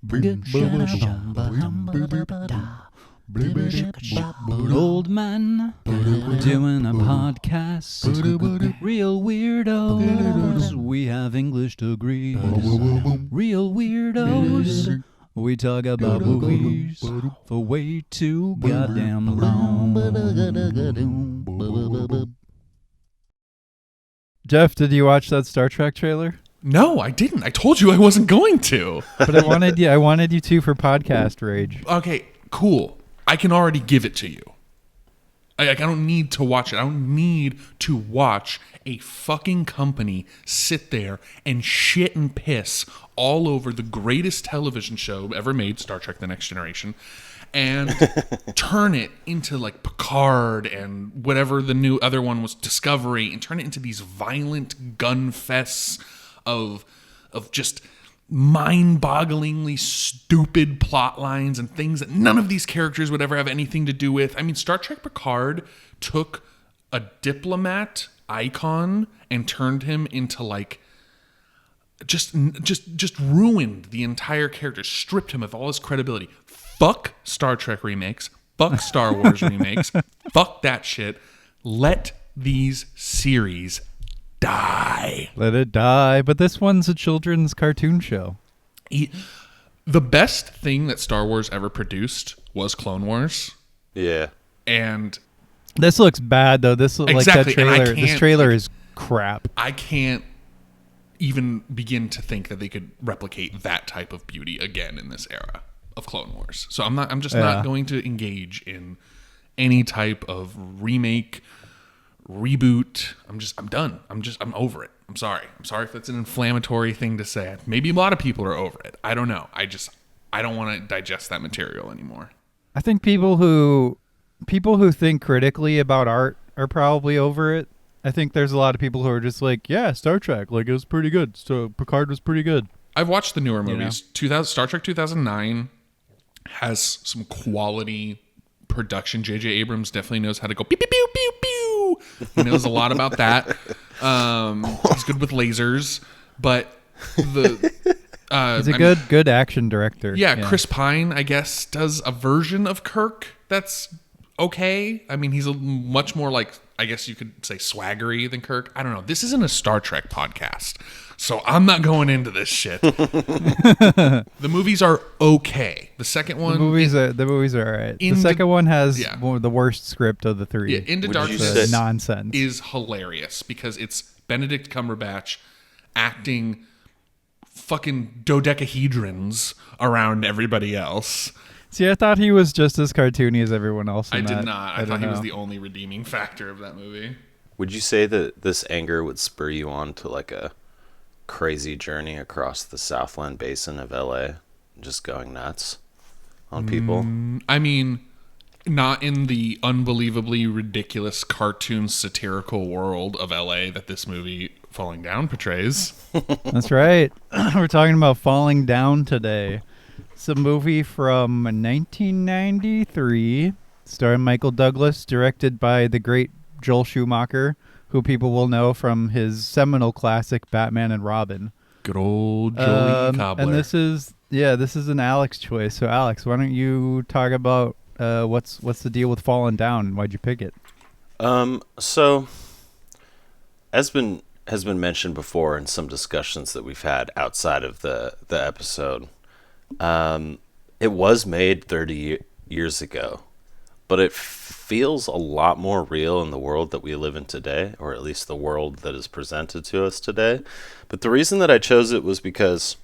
Old man doing a podcast. Real weirdos. We have English degrees. Real weirdos. We talk about movies for way too goddamn long. Jeff, did you watch that Star Trek trailer? No, I didn't. I told you I wasn't going to. But I wanted you to for podcast rage. Okay, cool. I can already give it to you. I don't need to watch it. I don't need to watch a fucking company sit there and shit and piss all over the greatest television show ever made, Star Trek: The Next Generation, and turn it into like Picard and whatever the new other one was, Discovery, and turn it into these violent gun fests of just mind-bogglingly stupid plot lines and things that none of these characters would ever have anything to do with. I mean, Star Trek Picard took a diplomat icon and turned him into like just ruined the entire character, stripped him of all his credibility. Fuck Star Trek remakes, fuck Star Wars remakes, fuck that shit. Let these series die. Let it die. But this one's a children's cartoon show. The best thing that Star Wars ever produced was Clone Wars. Yeah. And this looks bad though. This exactly, like that trailer. This trailer is crap. I can't even begin to think that they could replicate that type of beauty again in this era of Clone Wars. So I'm just not going to engage in any type of remake, reboot. I'm done. I'm over it. I'm sorry if that's an inflammatory thing to say. Maybe a lot of people are over it. I don't know. I don't want to digest that material anymore. I think people who think critically about art are probably over it. I think there's a lot of people who are just like, yeah, Star Trek, like it was pretty good. So Picard was pretty good. I've watched the newer movies. Star Trek 2009 has some quality production. J.J. Abrams definitely knows how to go pew pew pew pew pew. He knows a lot about that. He's good with lasers, but he's a good action director. Yeah, Chris Pine, I guess, does a version of Kirk that's okay. I mean, he's a much more like, I guess you could say, swaggery than Kirk. I don't know. This isn't a Star Trek podcast, so I'm not going into this shit. The movies are okay. The second one, the movies are all right. The second one has the worst script of the three. Yeah, Into Darkness nonsense is hilarious because it's Benedict Cumberbatch acting fucking dodecahedrons around everybody else. See, I thought he was just as cartoony as everyone else. I did not. I thought he was the only redeeming factor of that movie. Would you say that this anger would spur you on to like a crazy journey across the Southland Basin of LA, just going nuts on people? I mean, not in the unbelievably ridiculous cartoon satirical world of LA that this movie Falling Down portrays. That's right. We're talking about Falling Down today. It's a movie from 1993, starring Michael Douglas, directed by the great Joel Schumacher, who people will know from his seminal classic Batman and Robin. Good old Jolie Cobbler. And this is an Alex choice. So Alex, why don't you talk about what's the deal with Falling Down and why'd you pick it? So has been mentioned before in some discussions that we've had outside of the episode. It was made 30 years ago, but it feels a lot more real in the world that we live in today, or at least the world that is presented to us today. But the reason that I chose it was because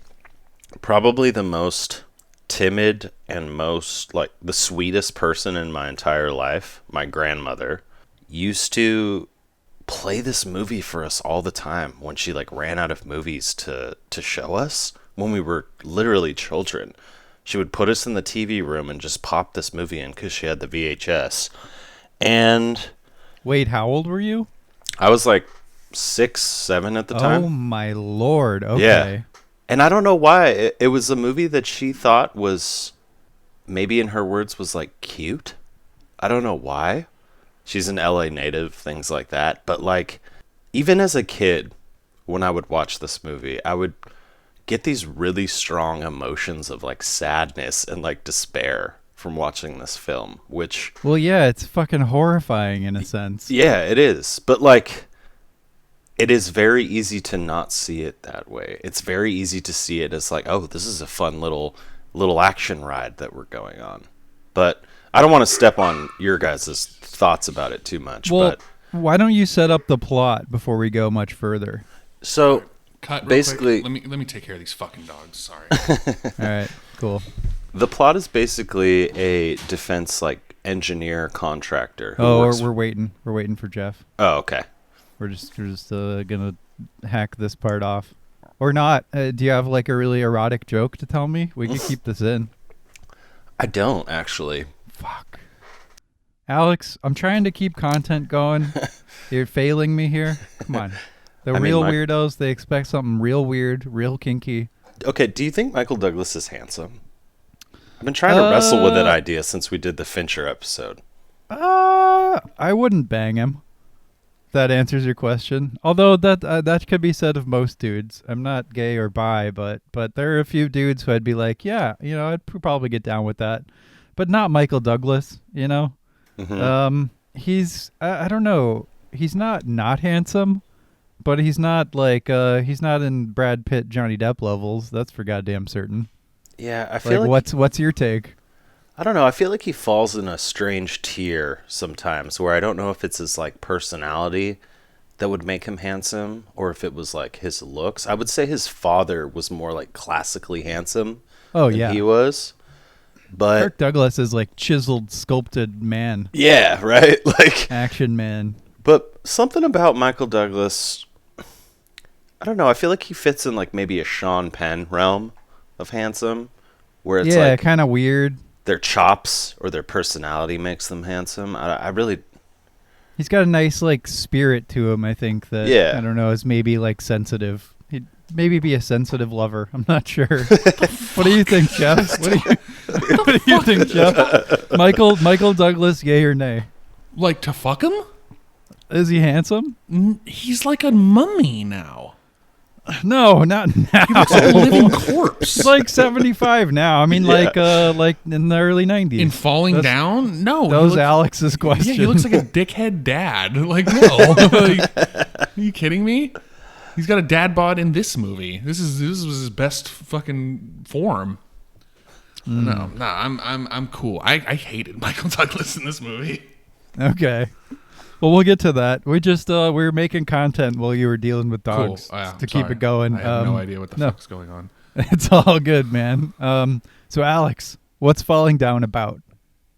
probably the most timid and most like the sweetest person in my entire life, my grandmother, used to play this movie for us all the time when she like ran out of movies to show us. When we were literally children, she would put us in the TV room and just pop this movie in because she had the VHS. And wait, how old were you? I was like 6, 7 at the time. Oh my Lord. Okay. Yeah. And I don't know why. It was a movie that she thought was, maybe in her words, was like cute. I don't know why. She's an LA native, things like that. But like, even as a kid, when I would watch this movie, I would get these really strong emotions of like sadness and like despair from watching this film, which Well, yeah, it's fucking horrifying in a sense. yeah, it is. But like it is very easy to not see it that way. It's very easy to see it as like, oh, this is a fun little action ride that we're going on. But I don't want to step on your guys' thoughts about it too much. Well, but why don't you set up the plot before we go much further? so Cut. Real basically, quick. Let me take care of these fucking dogs. Sorry. All right, cool. the plot is basically a defense like engineer contractor. Who Oh, works we're waiting. We're waiting for Jeff. Oh, okay. We're just gonna hack this part off, or not. Do you have like a really erotic joke to tell me? We could keep this in. I don't actually. Fuck, Alex. I'm trying to keep content going. You're failing me here. Come on. The real weirdos. They expect something real weird, real kinky. Okay, do you think Michael Douglas is handsome? I've been trying to wrestle with that idea since we did the Fincher episode. I wouldn't bang him. That answers your question. Although that could be said of most dudes. I'm not gay or bi, but there are a few dudes who I'd be like, yeah, I'd probably get down with that. But not Michael Douglas, Mm-hmm. He's I don't know. He's not handsome, but he's not like he's not in Brad Pitt, Johnny Depp levels. That's for goddamn certain. Yeah, I feel like what's your take? I don't know. I feel like he falls in a strange tier sometimes where I don't know if it's his like personality that would make him handsome or if it was like his looks. I would say his father was more like classically handsome Oh than yeah. he was. But Kirk Douglas is like chiseled, sculpted man, yeah, right? Like action man. but something about Michael Douglas, I don't know. I feel like he fits in like maybe a Sean Penn realm of handsome where it's Yeah, like kind of weird. their chops or their personality makes them handsome. I really He's got a nice like spirit to him. I think that Yeah. I don't know is maybe like sensitive. He'd maybe be a sensitive lover. I'm not sure. What do you think, Jeff? What do you think, Jeff? Michael Douglas, yay or nay? Like to fuck him? Is he handsome? He's like a mummy now. No, not now. He looks like a living corpse. He's like 75 now. I mean, like in the early 90s. In falling down? No. That was Alex's Yeah, question. he looks like a dickhead dad. Like, no. Like, are you kidding me? He's got a dad bod in this movie. This was his best fucking form. No, I'm cool. I hated Michael Douglas in this movie. Okay. Well, we'll get to that. We just we were making content while you were dealing with dogs Cool. Yeah, to keep it going. I have no idea what the fuck's going on. It's all good, man. So Alex, what's Falling Down about?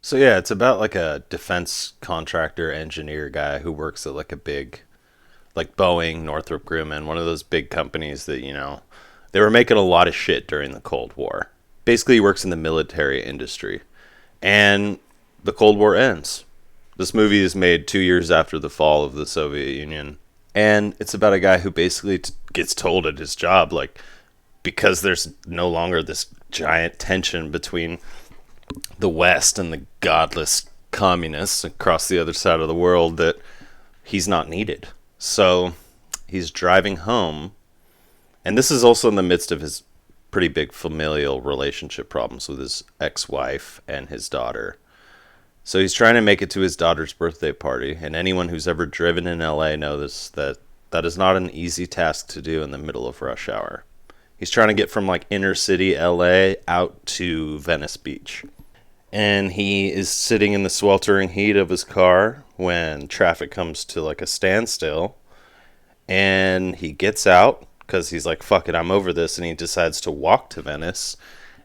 So yeah, it's about like a defense contractor engineer guy who works at like a big, like Boeing, Northrop Grumman, one of those big companies that, they were making a lot of shit during the Cold War. Basically, he works in the military industry. And the Cold War ends. This movie is made 2 years after the fall of the Soviet Union. And it's about a guy who basically gets told at his job, like, because there's no longer this giant tension between the West and the godless communists across the other side of the world, that he's not needed. So he's driving home, and this is also in the midst of his pretty big familial relationship problems with his ex-wife and his daughter. So he's trying to make it to his daughter's birthday party, and anyone who's ever driven in LA knows that that is not an easy task to do in the middle of rush hour. He's trying to get from like inner city LA out to Venice Beach. And he is sitting in the sweltering heat of his car when traffic comes to like a standstill. And he gets out because he's like, fuck it, I'm over this. And he decides to walk to Venice.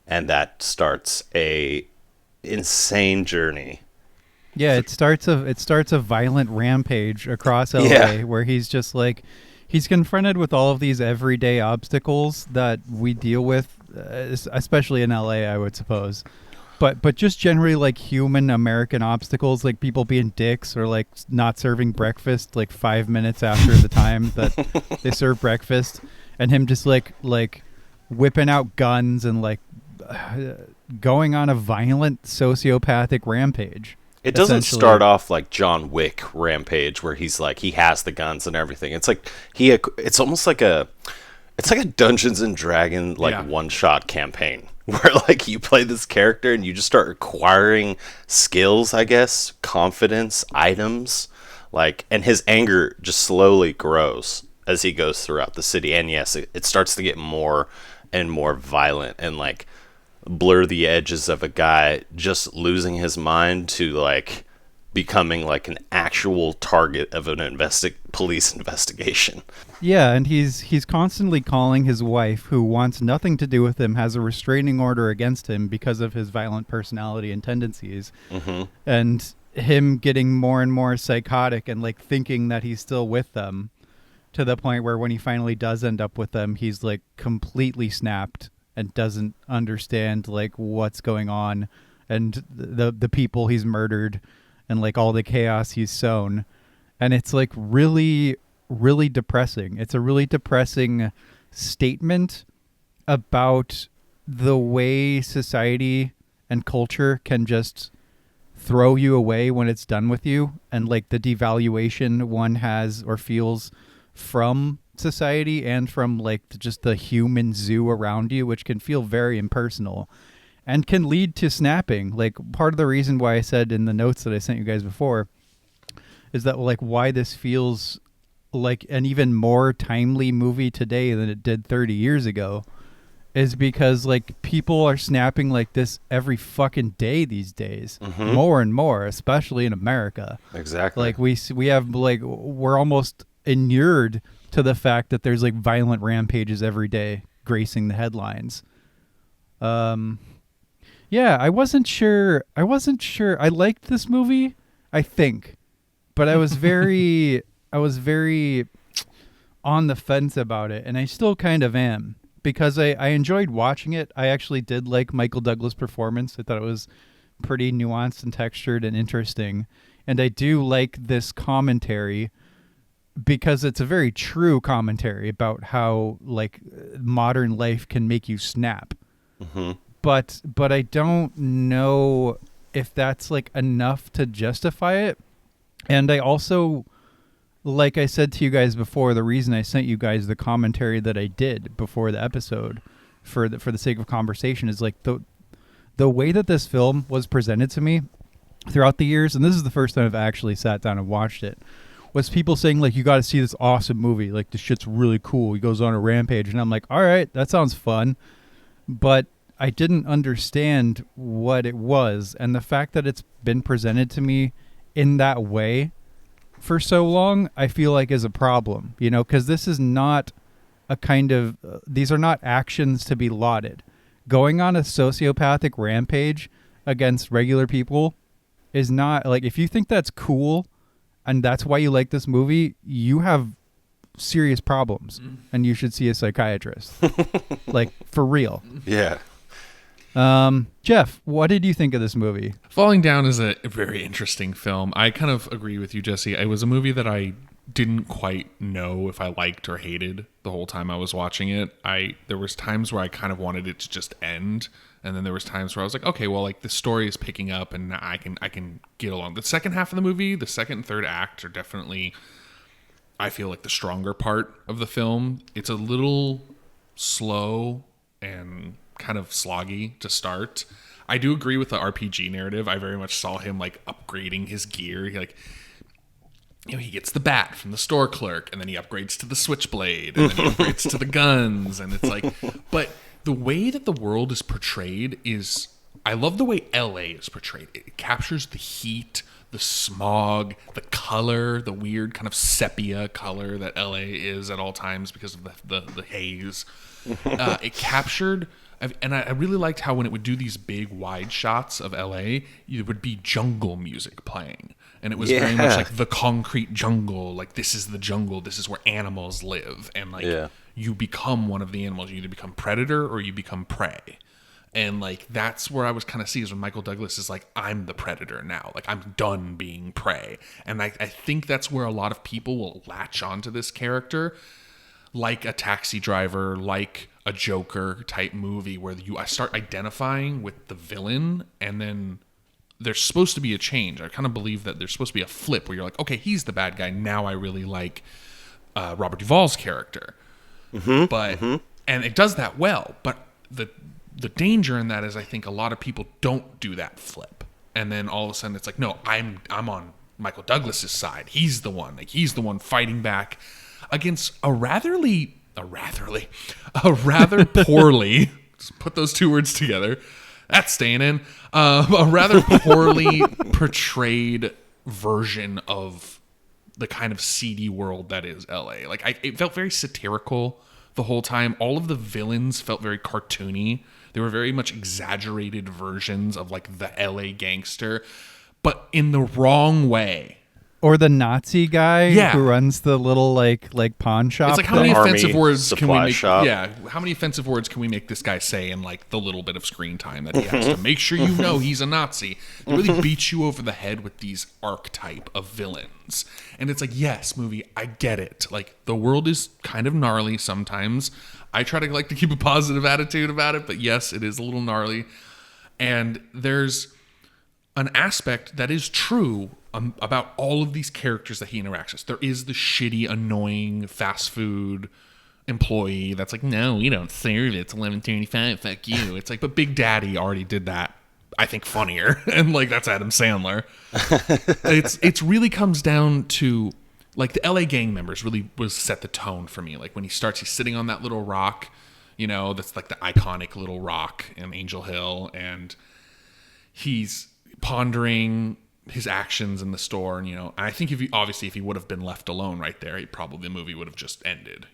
And that starts a insane journey. Yeah, it starts a violent rampage across LA Yeah. where he's just like he's confronted with all of these everyday obstacles that we deal with, especially in LA, I would suppose. But just generally like human American obstacles, like people being dicks or like not serving breakfast like 5 minutes after the time that they serve breakfast, and him just like whipping out guns and like going on a violent sociopathic rampage. It doesn't start off like John Wick rampage where he's like, he has the guns and everything. It's like it's almost like It's like a Dungeons and Dragon one-shot campaign where like you play this character and you just start acquiring skills, I guess, confidence, items, and his anger just slowly grows as he goes throughout the city. And yes, it starts to get more and more violent and blur the edges of a guy just losing his mind to becoming an actual target of an police investigation. Yeah, and he's constantly calling his wife, who wants nothing to do with him, has a restraining order against him because of his violent personality and tendencies. Mm-hmm. And him getting more and more psychotic and thinking that he's still with them, to the point where when he finally does end up with them, he's completely snapped and doesn't understand what's going on and the people he's murdered and all the chaos he's sown. And it's really, really depressing. It's a really depressing statement about the way society and culture can just throw you away when it's done with you, and the devaluation one has or feels from society and from just the human zoo around you, which can feel very impersonal and can lead to snapping. Part of the reason why I said in the notes that I sent you guys before is that why this feels like an even more timely movie today than it did 30 years ago is because people are snapping like this every fucking day these days. Mm-hmm. More and more, especially in America. Exactly. We have we're almost inured to the fact that there's violent rampages every day gracing the headlines. Yeah, I wasn't sure. I liked this movie, I think, but I was very on the fence about it, and I still kind of am, because I enjoyed watching it. I actually did like Michael Douglas' performance. I thought it was pretty nuanced and textured and interesting, and I do like this commentary because it's a very true commentary about how modern life can make you snap. Mm-hmm. But I don't know if that's enough to justify it. And I also, like I said to you guys before, the reason I sent you guys the commentary that I did before the episode for the sake of conversation is the way that this film was presented to me throughout the years, and this is the first time I've actually sat down and watched it, was people saying you got to see this awesome movie, this shit's really cool, he goes on a rampage, and I'm like, all right, that sounds fun, but I didn't understand what it was, and the fact that it's been presented to me in that way for so long, I feel is a problem, because this is not a kind of, these are not actions to be lauded. Going on a sociopathic rampage against regular people is not, if you think that's cool and that's why you like this movie, you have serious problems and you should see a psychiatrist. For real. Yeah. Jeff, what did you think of this movie? Falling Down is a very interesting film. I kind of agree with you, Jesse. It was a movie that I didn't quite know if I liked or hated the whole time I was watching it. There was times where I kind of wanted it to just end, and then there was times where I was like, okay, well, the story is picking up and I can get along. The second half of the movie, the second and third act are definitely, I feel the stronger part of the film. It's a little slow and kind of sloggy to start. I do agree with the RPG narrative. I very much saw him upgrading his gear. He gets the bat from the store clerk, and then he upgrades to the switchblade, and then he upgrades to the guns, and it's but the way that the world is portrayed is, I love the way LA is portrayed. It captures the heat, the smog, the color, the weird kind of sepia color that LA is at all times because of the haze. It captured, and I really liked how when it would do these big wide shots of LA, it would be jungle music playing. And it was very much the concrete jungle, this is the jungle, this is where animals live. And you become one of the animals. You either become predator or you become prey. And that's where I was kind of seeing, is when Michael Douglas is I'm the predator now. I'm done being prey. And I think that's where a lot of people will latch onto this character, like a Taxi Driver, like a Joker type movie, where I start identifying with the villain, and then there's supposed to be a change. I kind of believe that there's supposed to be a flip where you're okay, he's the bad guy. Now I really like Robert Duvall's character. but and it does that well. But the danger in that is I think a lot of people don't do that flip, and then all of a sudden it's like, no, I'm on Michael Douglas's side. He's the one fighting back against a rather poorly. Just put those two words together. That's staying in. A rather poorly portrayed version of the kind of seedy world that is LA. Like it felt very satirical the whole time. All of the villains felt very cartoony. They were very much exaggerated versions of like the LA gangster, but in the wrong way. Or the Nazi guy who runs the little like pawn shop. It's like how many offensive words can we make? Shop. Yeah, how many offensive words can we make this guy say in like the little bit of screen time that he has to make sure you know he's a Nazi? They really beat you over the head with these archetype of villains, and it's like, yes, movie, I get it. Like the world is kind of gnarly sometimes. I try to like to keep a positive attitude about it, but yes, it is a little gnarly, and there's an aspect that is true about all of these characters that he interacts with. There is the shitty, annoying fast food employee that's like, no, we don't serve it. It's 11:35. Fuck you. It's like, but Big Daddy already did that, I think, funnier. And like, that's Adam Sandler. It's really comes down to like the LA gang members really was set the tone for me. Like when he's sitting on that little rock, you know, that's like the iconic little rock in Angel Hill, and he's pondering his actions in the store, and I think if he would have been left alone right there, the movie would have just ended,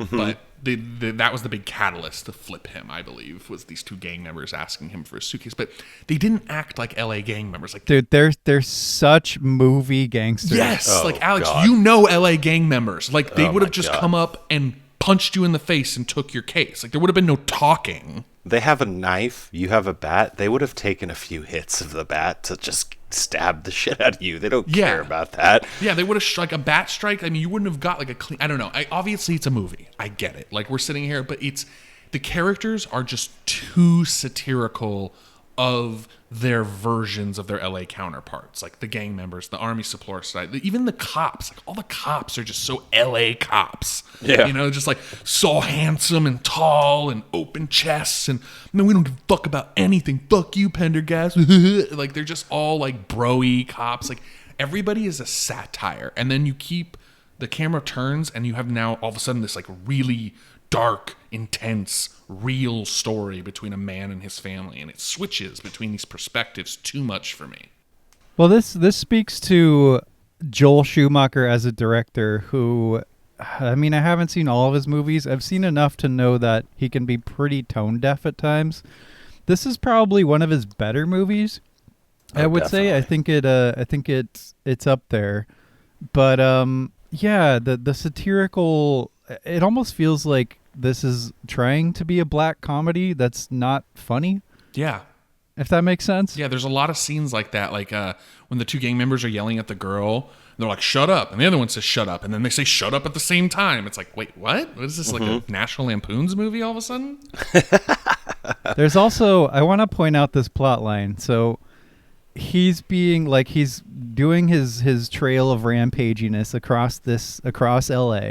But that was the big catalyst to flip him, I believe, was these two gang members asking him for a suitcase. But they didn't act like LA gang members. Like, dude, they're such movie gangsters. Yes, like Alex, God. LA gang members. Like they would have just come up and punched you in the face and took your case. Like there would have been no talking. They have a knife, you have a bat. They would have taken a few hits of the bat to just stab the shit out of you. They don't care about that. Yeah, they would have like a bat strike. I mean, you wouldn't have got like a clean. I don't know. Obviously, it's a movie. I get it. Like we're sitting here, but the characters are just too satirical of their versions of their LA counterparts, like the gang members, the army support side, even the cops. Like all the cops are just so LA cops. Yeah, just like so handsome and tall and open chests, and no, we don't give a fuck about anything. Fuck you, Pendergast. Like they're just all like bro-y cops. Like everybody is a satire, and then the camera turns, and you have now all of a sudden this like really dark, intense, real story between a man and his family, and it switches between these perspectives too much for me. Well, this speaks to Joel Schumacher as a director who, I mean, I haven't seen all of his movies. I've seen enough to know that he can be pretty tone deaf at times. This is probably one of his better movies. I would say. I think it's up there. But yeah, the satirical, it almost feels like this is trying to be a black comedy that's not funny. Yeah. If that makes sense. Yeah, there's a lot of scenes like that. Like when the two gang members are yelling at the girl, they're like, shut up. And the other one says, shut up. And then they say, shut up at the same time. It's like, wait, what? What is this, like a National Lampoon's movie all of a sudden? There's also, I want to point out this plot line. So he's doing his trail of rampaginess across LA.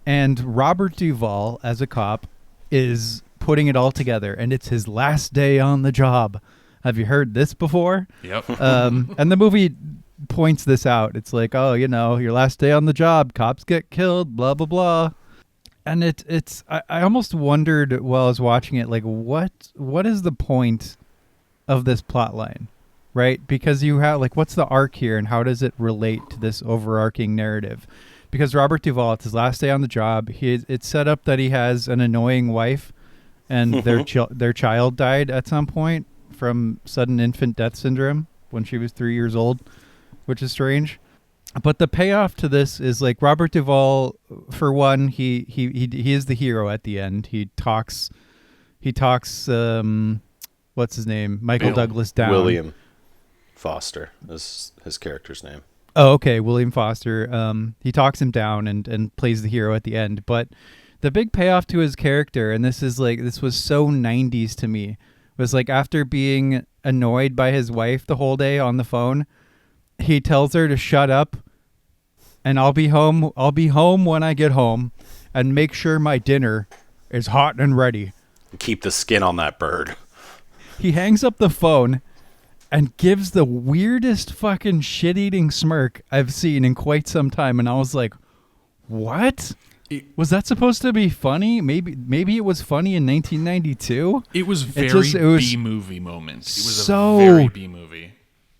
And Robert Duvall, as a cop, is putting it all together, and it's his last day on the job. Have you heard this before? Yep. And the movie points this out. It's like, oh, your last day on the job, cops get killed, blah, blah, blah. And I almost wondered while I was watching it, like, what is the point of this plot line, right? Because you have, like, what's the arc here, and how does it relate to this overarching narrative? Because Robert Duvall, it's his last day on the job. It's set up that he has an annoying wife, and their child died at some point from sudden infant death syndrome when she was 3 years old, which is strange. But the payoff to this is like Robert Duvall, for one, he is the hero at the end. He talks what's his name? Michael Douglas down. William Foster is his character's name. Oh, okay, William Foster. He talks him down and plays the hero at the end. But the big payoff to his character, and this was so 90s to me, was like after being annoyed by his wife the whole day on the phone, he tells her to shut up and I'll be home when I get home. and make sure my dinner is hot and ready. Keep the skin on that bird. He hangs up the phone and gives the weirdest fucking shit-eating smirk I've seen in quite some time. And I was like, what? Was that supposed to be funny? Maybe it was funny in 1992. It was very B-movie moments. It was so a very B-movie.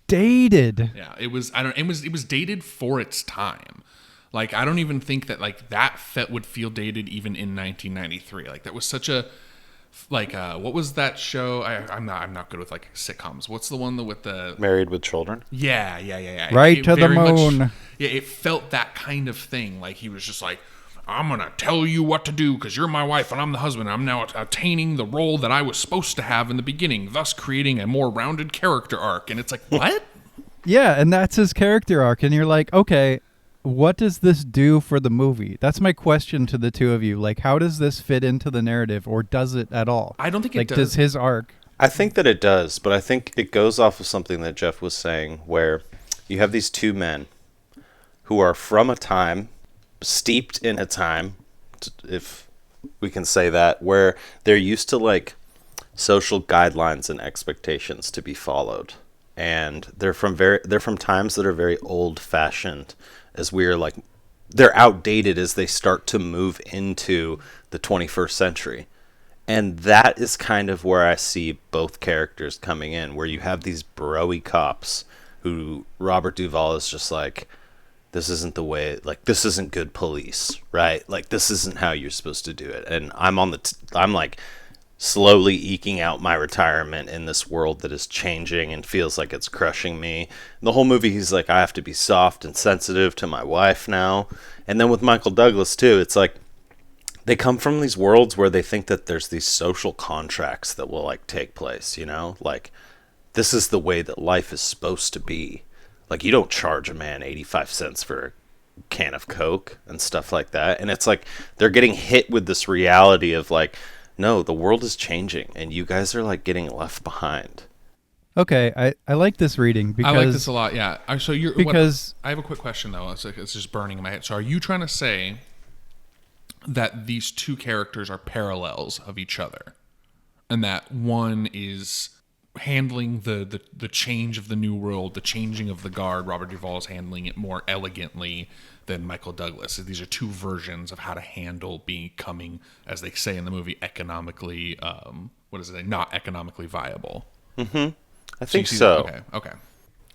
Dated. Yeah, it was. It was dated for its time. Like, I don't even think that like that would feel dated even in 1993. Like, that was such a what was that show? I'm not good with like sitcoms. What's the one with the Married with Children? Yeah. Right to the moon. It felt that kind of thing. Like, he was just like, I'm going to tell you what to do because you're my wife and I'm the husband. I'm now attaining the role that I was supposed to have in the beginning, thus creating a more rounded character arc. And it's like, what? Yeah, and that's his character arc. And you're like, okay, what does this do for the movie? That's my question to the two of you. Like, how does this fit into the narrative, or does it at all? I don't think it does. Does his arc? I think that it does, but I think it goes off of something that Jeff was saying, where you have these two men who are from a time, steeped in a time, if we can say that, where they're used to like social guidelines and expectations to be followed, and they're from times that are very old fashioned, as we're like, they're outdated as they start to move into the 21st century. And that is kind of where I see both characters coming in, where you have these bro-y cops who Robert Duvall is just like, this isn't the way, like, this isn't good police, right? Like, this isn't how you're supposed to do it. And I'm I'm like slowly eking out my retirement in this world that is changing and feels like it's crushing me. And the whole movie, he's like, I have to be soft and sensitive to my wife now. And then with Michael Douglas too, it's like, they come from these worlds where they think that there's these social contracts that will like take place, you know, like, this is the way that life is supposed to be. Like, you don't charge a man 85 cents for a can of Coke and stuff like that. And it's like they're getting hit with this reality of like, no, the world is changing and you guys are like getting left behind. Okay, I like this reading because I like this a lot. Yeah. So I have a quick question though. It's just burning in my head. So are you trying to say that these two characters are parallels of each other, and that one is handling the change of the new world, the changing of the guard? Robert Duvall is handling it more elegantly than Michael Douglas. These are two versions of how to handle becoming, as they say in the movie, economically not economically viable. Mm-hmm. I think so. Okay.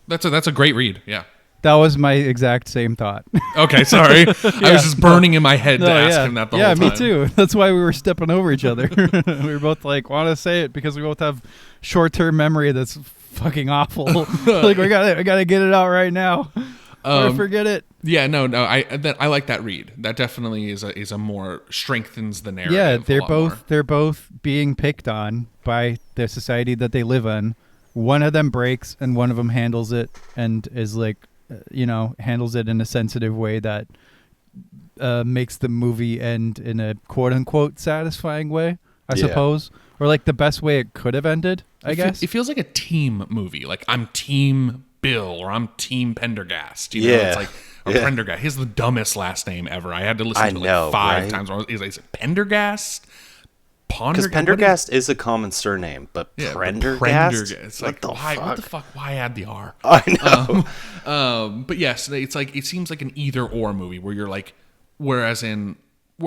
That's a great read. Yeah. that was my exact same thought. Okay, sorry. I was just burning in my head to ask him that the whole time. Yeah, me too. That's why we were stepping over each other. We were both like, want to say it because we both have short-term memory that's fucking awful. Like, I gotta get it out right now. Or forget it. Yeah, no. I like that read. That definitely is a more strengthens the narrative. Yeah, they're both being picked on by the society that they live in. One of them breaks, and one of them handles it, and is like, handles it in a sensitive way that makes the movie end in a quote unquote satisfying way, I suppose, or like the best way it could have ended. I guess it feels like a team movie. Like, I'm Team Bill or I'm Team Pendergast. It's like, or Prendergast. He has the dumbest last name ever. I had to listen to it like five times. Is it Pendergast? Because Pendergast is a common surname, but Prendergast? It's like, what the fuck? Why add the R? I know. But yes, it's like, it seems like an either or movie where you're like, whereas in,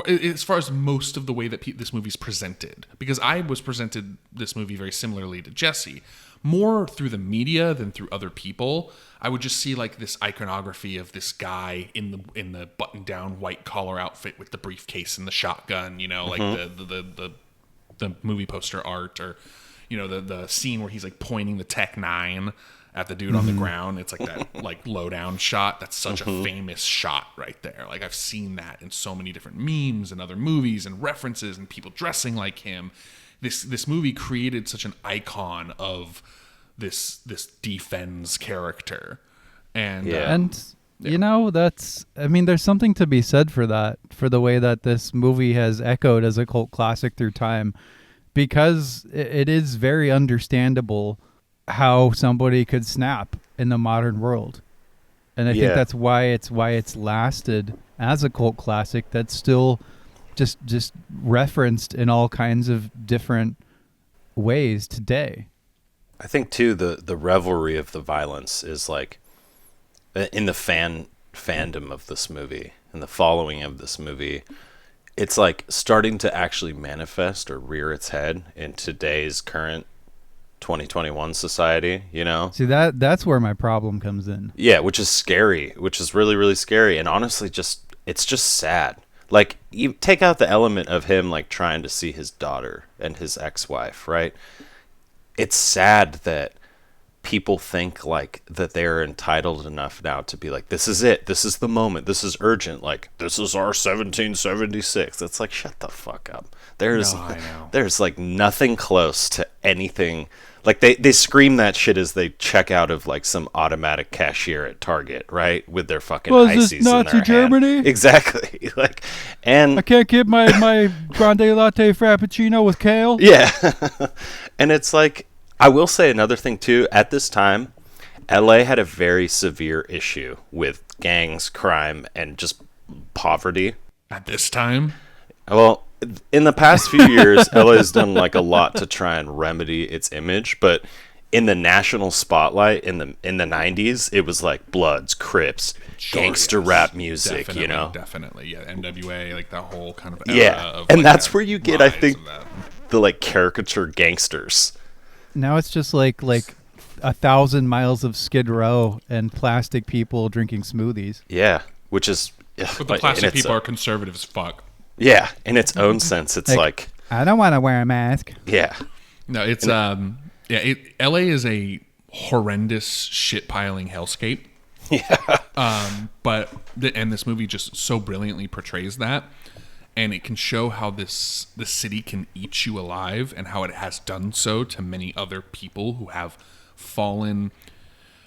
as far as most of the way that this movie's presented, because I was presented this movie very similarly to Jesse, more through the media than through other people. I would just see like this iconography of this guy in the button down white collar outfit with the briefcase and the shotgun, like the movie poster art, or the scene where he's like pointing the Tech 9 at the dude on the ground. It's like that like low down shot. That's such a famous shot right there. Like, I've seen that in so many different memes and other movies and references and people dressing like him. This movie created such an icon of this defense character, and there's something to be said for that, for the way that this movie has echoed as a cult classic through time, because it is very understandable how somebody could snap in the modern world, and I think that's why it's lasted as a cult classic. That's still just referenced in all kinds of different ways today. I think too the revelry of the violence is like in the fandom of this movie and the following of this movie. It's like starting to actually manifest or rear its head in today's current 2021 society, you know? See, that's where my problem comes in. Yeah, which is scary, which is really, really scary. And honestly, it's just sad. Like, you take out the element of him, like, trying to see his daughter and his ex-wife, right? It's sad that people think, like, that they're entitled enough now to be like, this is it. This is the moment. This is urgent. Like, this is our 1776. It's like, shut the fuck up. There's like, nothing close to anything. Like, they scream that shit as they check out of, like, some automatic cashier at Target, right? With their fucking ices in their Nazi Germany? hand. Exactly. Like, and I can't get my grande latte frappuccino with kale. yeah. And it's like, I will say another thing too. At this time, LA had a very severe issue with gangs, crime, and just poverty. At this time? Well, in the past few years, LA has done like a lot to try and remedy its image, but in the national spotlight in the 90s, it was like Bloods, Crips, gangster rap music, definitely, you know? Definitely, yeah. NWA, like that whole kind of era of, and like, that's where you get, I rise think, of that. the like caricature gangsters. Now it's just like 1,000 miles of Skid Row and plastic people drinking smoothies. Yeah, which is... But the plastic people are conservative as fuck. Yeah, in its own sense, it's like I don't want to wear a mask. yeah. No, it's LA is a horrendous shit piling hellscape. Yeah. But this movie just so brilliantly portrays that, and it can show how the city can eat you alive, and how it has done so to many other people who have fallen.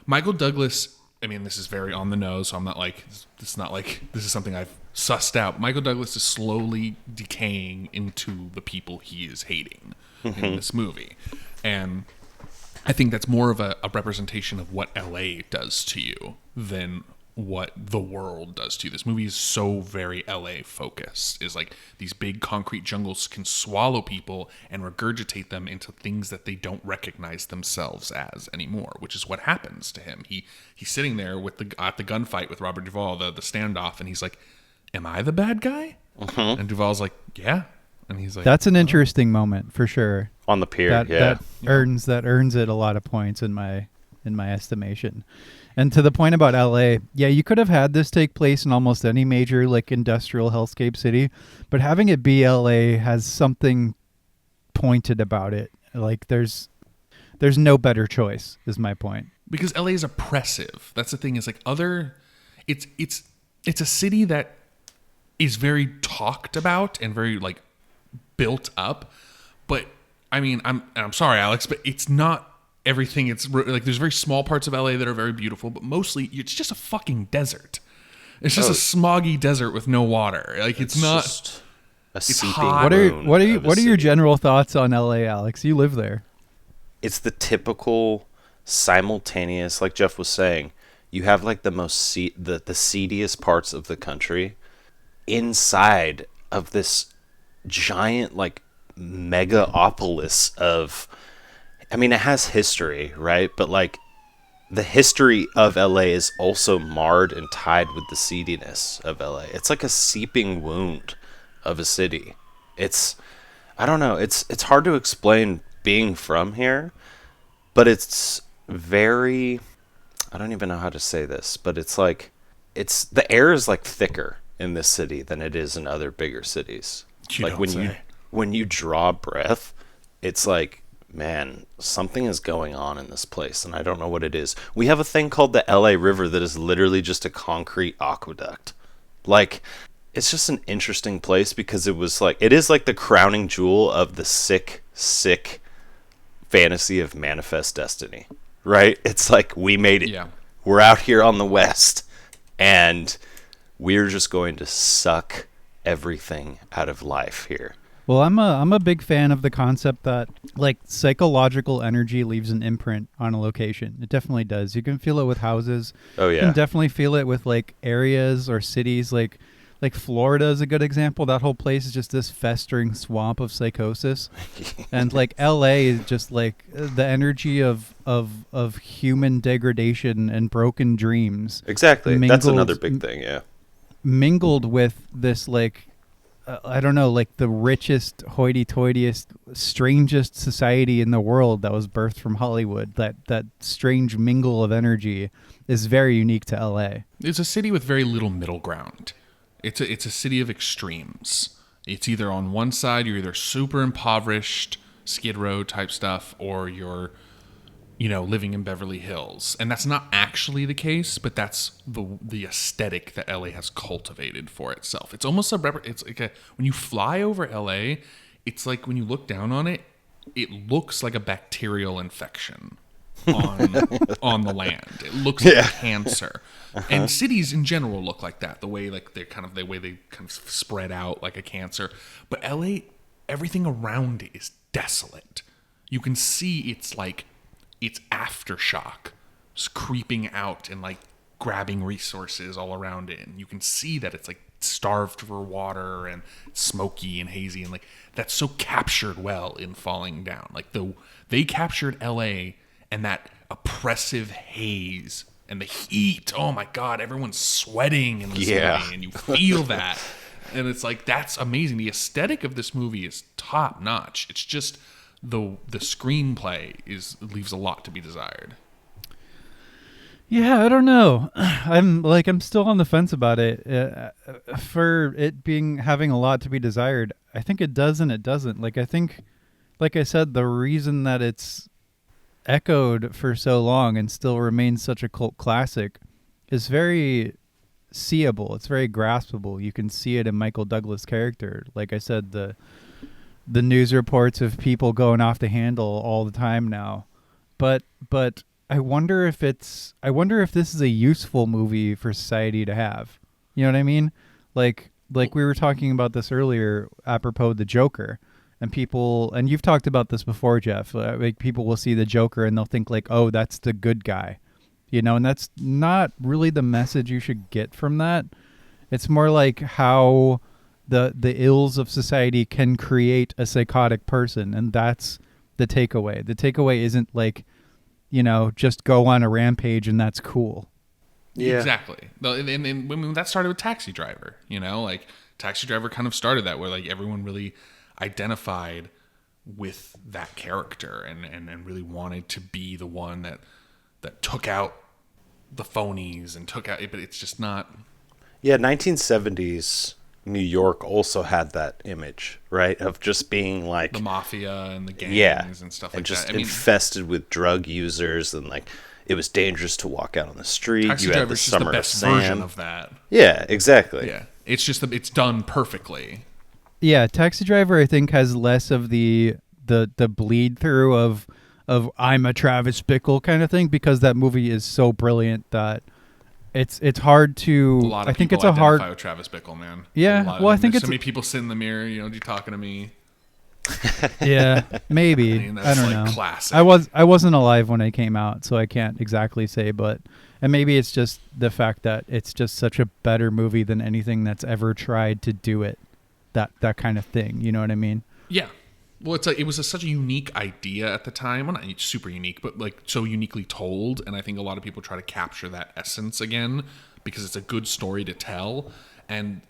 Michael Douglas. I mean, this is very on the nose, so I'm not like, it's not like this is something I've sussed out. Michael Douglas is slowly decaying into the people he is hating in this movie. And I think that's more of a representation of what LA does to you than what the world does to you. This movie is so very LA focused. Is like these big concrete jungles can swallow people and regurgitate them into things that they don't recognize themselves as anymore, which is what happens to him. He's sitting there at the gunfight with Robert Duvall, the standoff, and he's like, "Am I the bad guy?" And Duvall's like, "Yeah." And he's like, That's an interesting moment for sure. On the pier, That earns it a lot of points in my estimation. And to the point about LA, yeah, you could have had this take place in almost any major like industrial hellscape city, but having it be LA has something pointed about it. Like there's no better choice, is my point. Because LA is oppressive. That's the thing. Is like it's a city that is very talked about and very like built up, but I mean, I'm sorry, Alex, but it's not everything. It's like there's very small parts of LA that are very beautiful, but mostly it's just a fucking desert. It's just a smoggy desert with no water. Like it's not just a seeping hot. What are your general thoughts on LA, Alex? You live there. It's the typical simultaneous, like Jeff was saying, you have like the most the seediest parts of the country inside of this giant like megapolis of, I mean, it has history, right? But like the history of LA is also marred and tied with the seediness of LA. It's like a seeping wound of a city. I don't know, it's hard to explain being from here, but it's very, I don't even know how to say this, but it's like, the air is like thicker in this city than it is in other bigger cities. When you draw breath, it's like, man, something is going on in this place, and I don't know what it is. We have a thing called the LA River that is literally just a concrete aqueduct. Like, it's just an interesting place because it is like the crowning jewel of the sick fantasy of Manifest Destiny, right? It's like, we made it. Yeah. We're out here on the West, and we're just going to suck everything out of life here. Well, I'm a big fan of the concept that like psychological energy leaves an imprint on a location. It definitely does. You can feel it with houses. Oh yeah. You can definitely feel it with like areas or cities. Like Like Florida is a good example. That whole place is just this festering swamp of psychosis. And like LA is just like the energy of human degradation and broken dreams. Exactly. That's another big thing, yeah. Mingled with this like I don't know, like the richest, hoity-toityest, strangest society in the world that was birthed from Hollywood. That strange mingle of energy is very unique to LA. It's a city with very little middle ground. It's a city of extremes. It's either on one side, you're either super impoverished, Skid Row type stuff, or you're, living in Beverly Hills. And that's not actually the case, but that's the aesthetic that LA has cultivated for itself. It's almost it's like when you fly over LA, it's like when you look down on it, it looks like a bacterial infection on the land. It looks like cancer. And cities in general look like that, the way they kind of spread out like a cancer. But LA, everything around it is desolate. You can see it's aftershock. It's creeping out and like grabbing resources all around it. And you can see that it's like starved for water and smoky and hazy, and like that's so captured well in Falling Down. Like they captured LA and that oppressive haze and the heat. Oh my God, everyone's sweating in this movie, and you feel that. And it's like, that's amazing. The aesthetic of this movie is top notch. It's just the screenplay leaves a lot to be desired. Yeah, I don't know. I'm still on the fence about it. For it having a lot to be desired, I think it does and it doesn't. Like I think, like I said, the reason that it's echoed for so long and still remains such a cult classic is very seeable. It's very graspable. You can see it in Michael Douglas' character. Like I said, the news reports of people going off the handle all the time now. But I wonder if this is a useful movie for society to have. You know what I mean? Like we were talking about this earlier apropos the Joker. And you've talked about this before, Jeff, like people will see the Joker and they'll think like, oh, that's the good guy, and that's not really the message you should get from that. It's more like how the ills of society can create a psychotic person. And that's the takeaway. The takeaway isn't like, just go on a rampage and that's cool. Yeah, exactly. And that started with Taxi Driver, like Taxi Driver kind of started that where like everyone really identified with that character and really wanted to be the one that took out the phonies and took out, but it's just not. Yeah, 1970s New York also had that image, right, of just being like the mafia and the gangs and stuff like just that. Infested with drug users, and like it was dangerous to walk out on the street. Taxi Driver is just the best version of that. Yeah, exactly. Yeah, it's just it's done perfectly. Yeah, Taxi Driver I think has less of the bleed through of I'm a Travis Bickle kind of thing, because that movie is so brilliant that it's hard to. A lot of I think people it's a hard. identify with Travis Bickle, man. Yeah, well, I think there's it's so many people sit in the mirror. You talking to me? Yeah, maybe. I don't know. Classic. I wasn't alive when it came out, so I can't exactly say. And maybe it's just the fact that it's just such a better movie than anything that's ever tried to do it. That kind of thing, you know what I mean? Yeah. Well, it was such a unique idea at the time. Well, not super unique, but like so uniquely told. And I think a lot of people try to capture that essence again because it's a good story to tell. And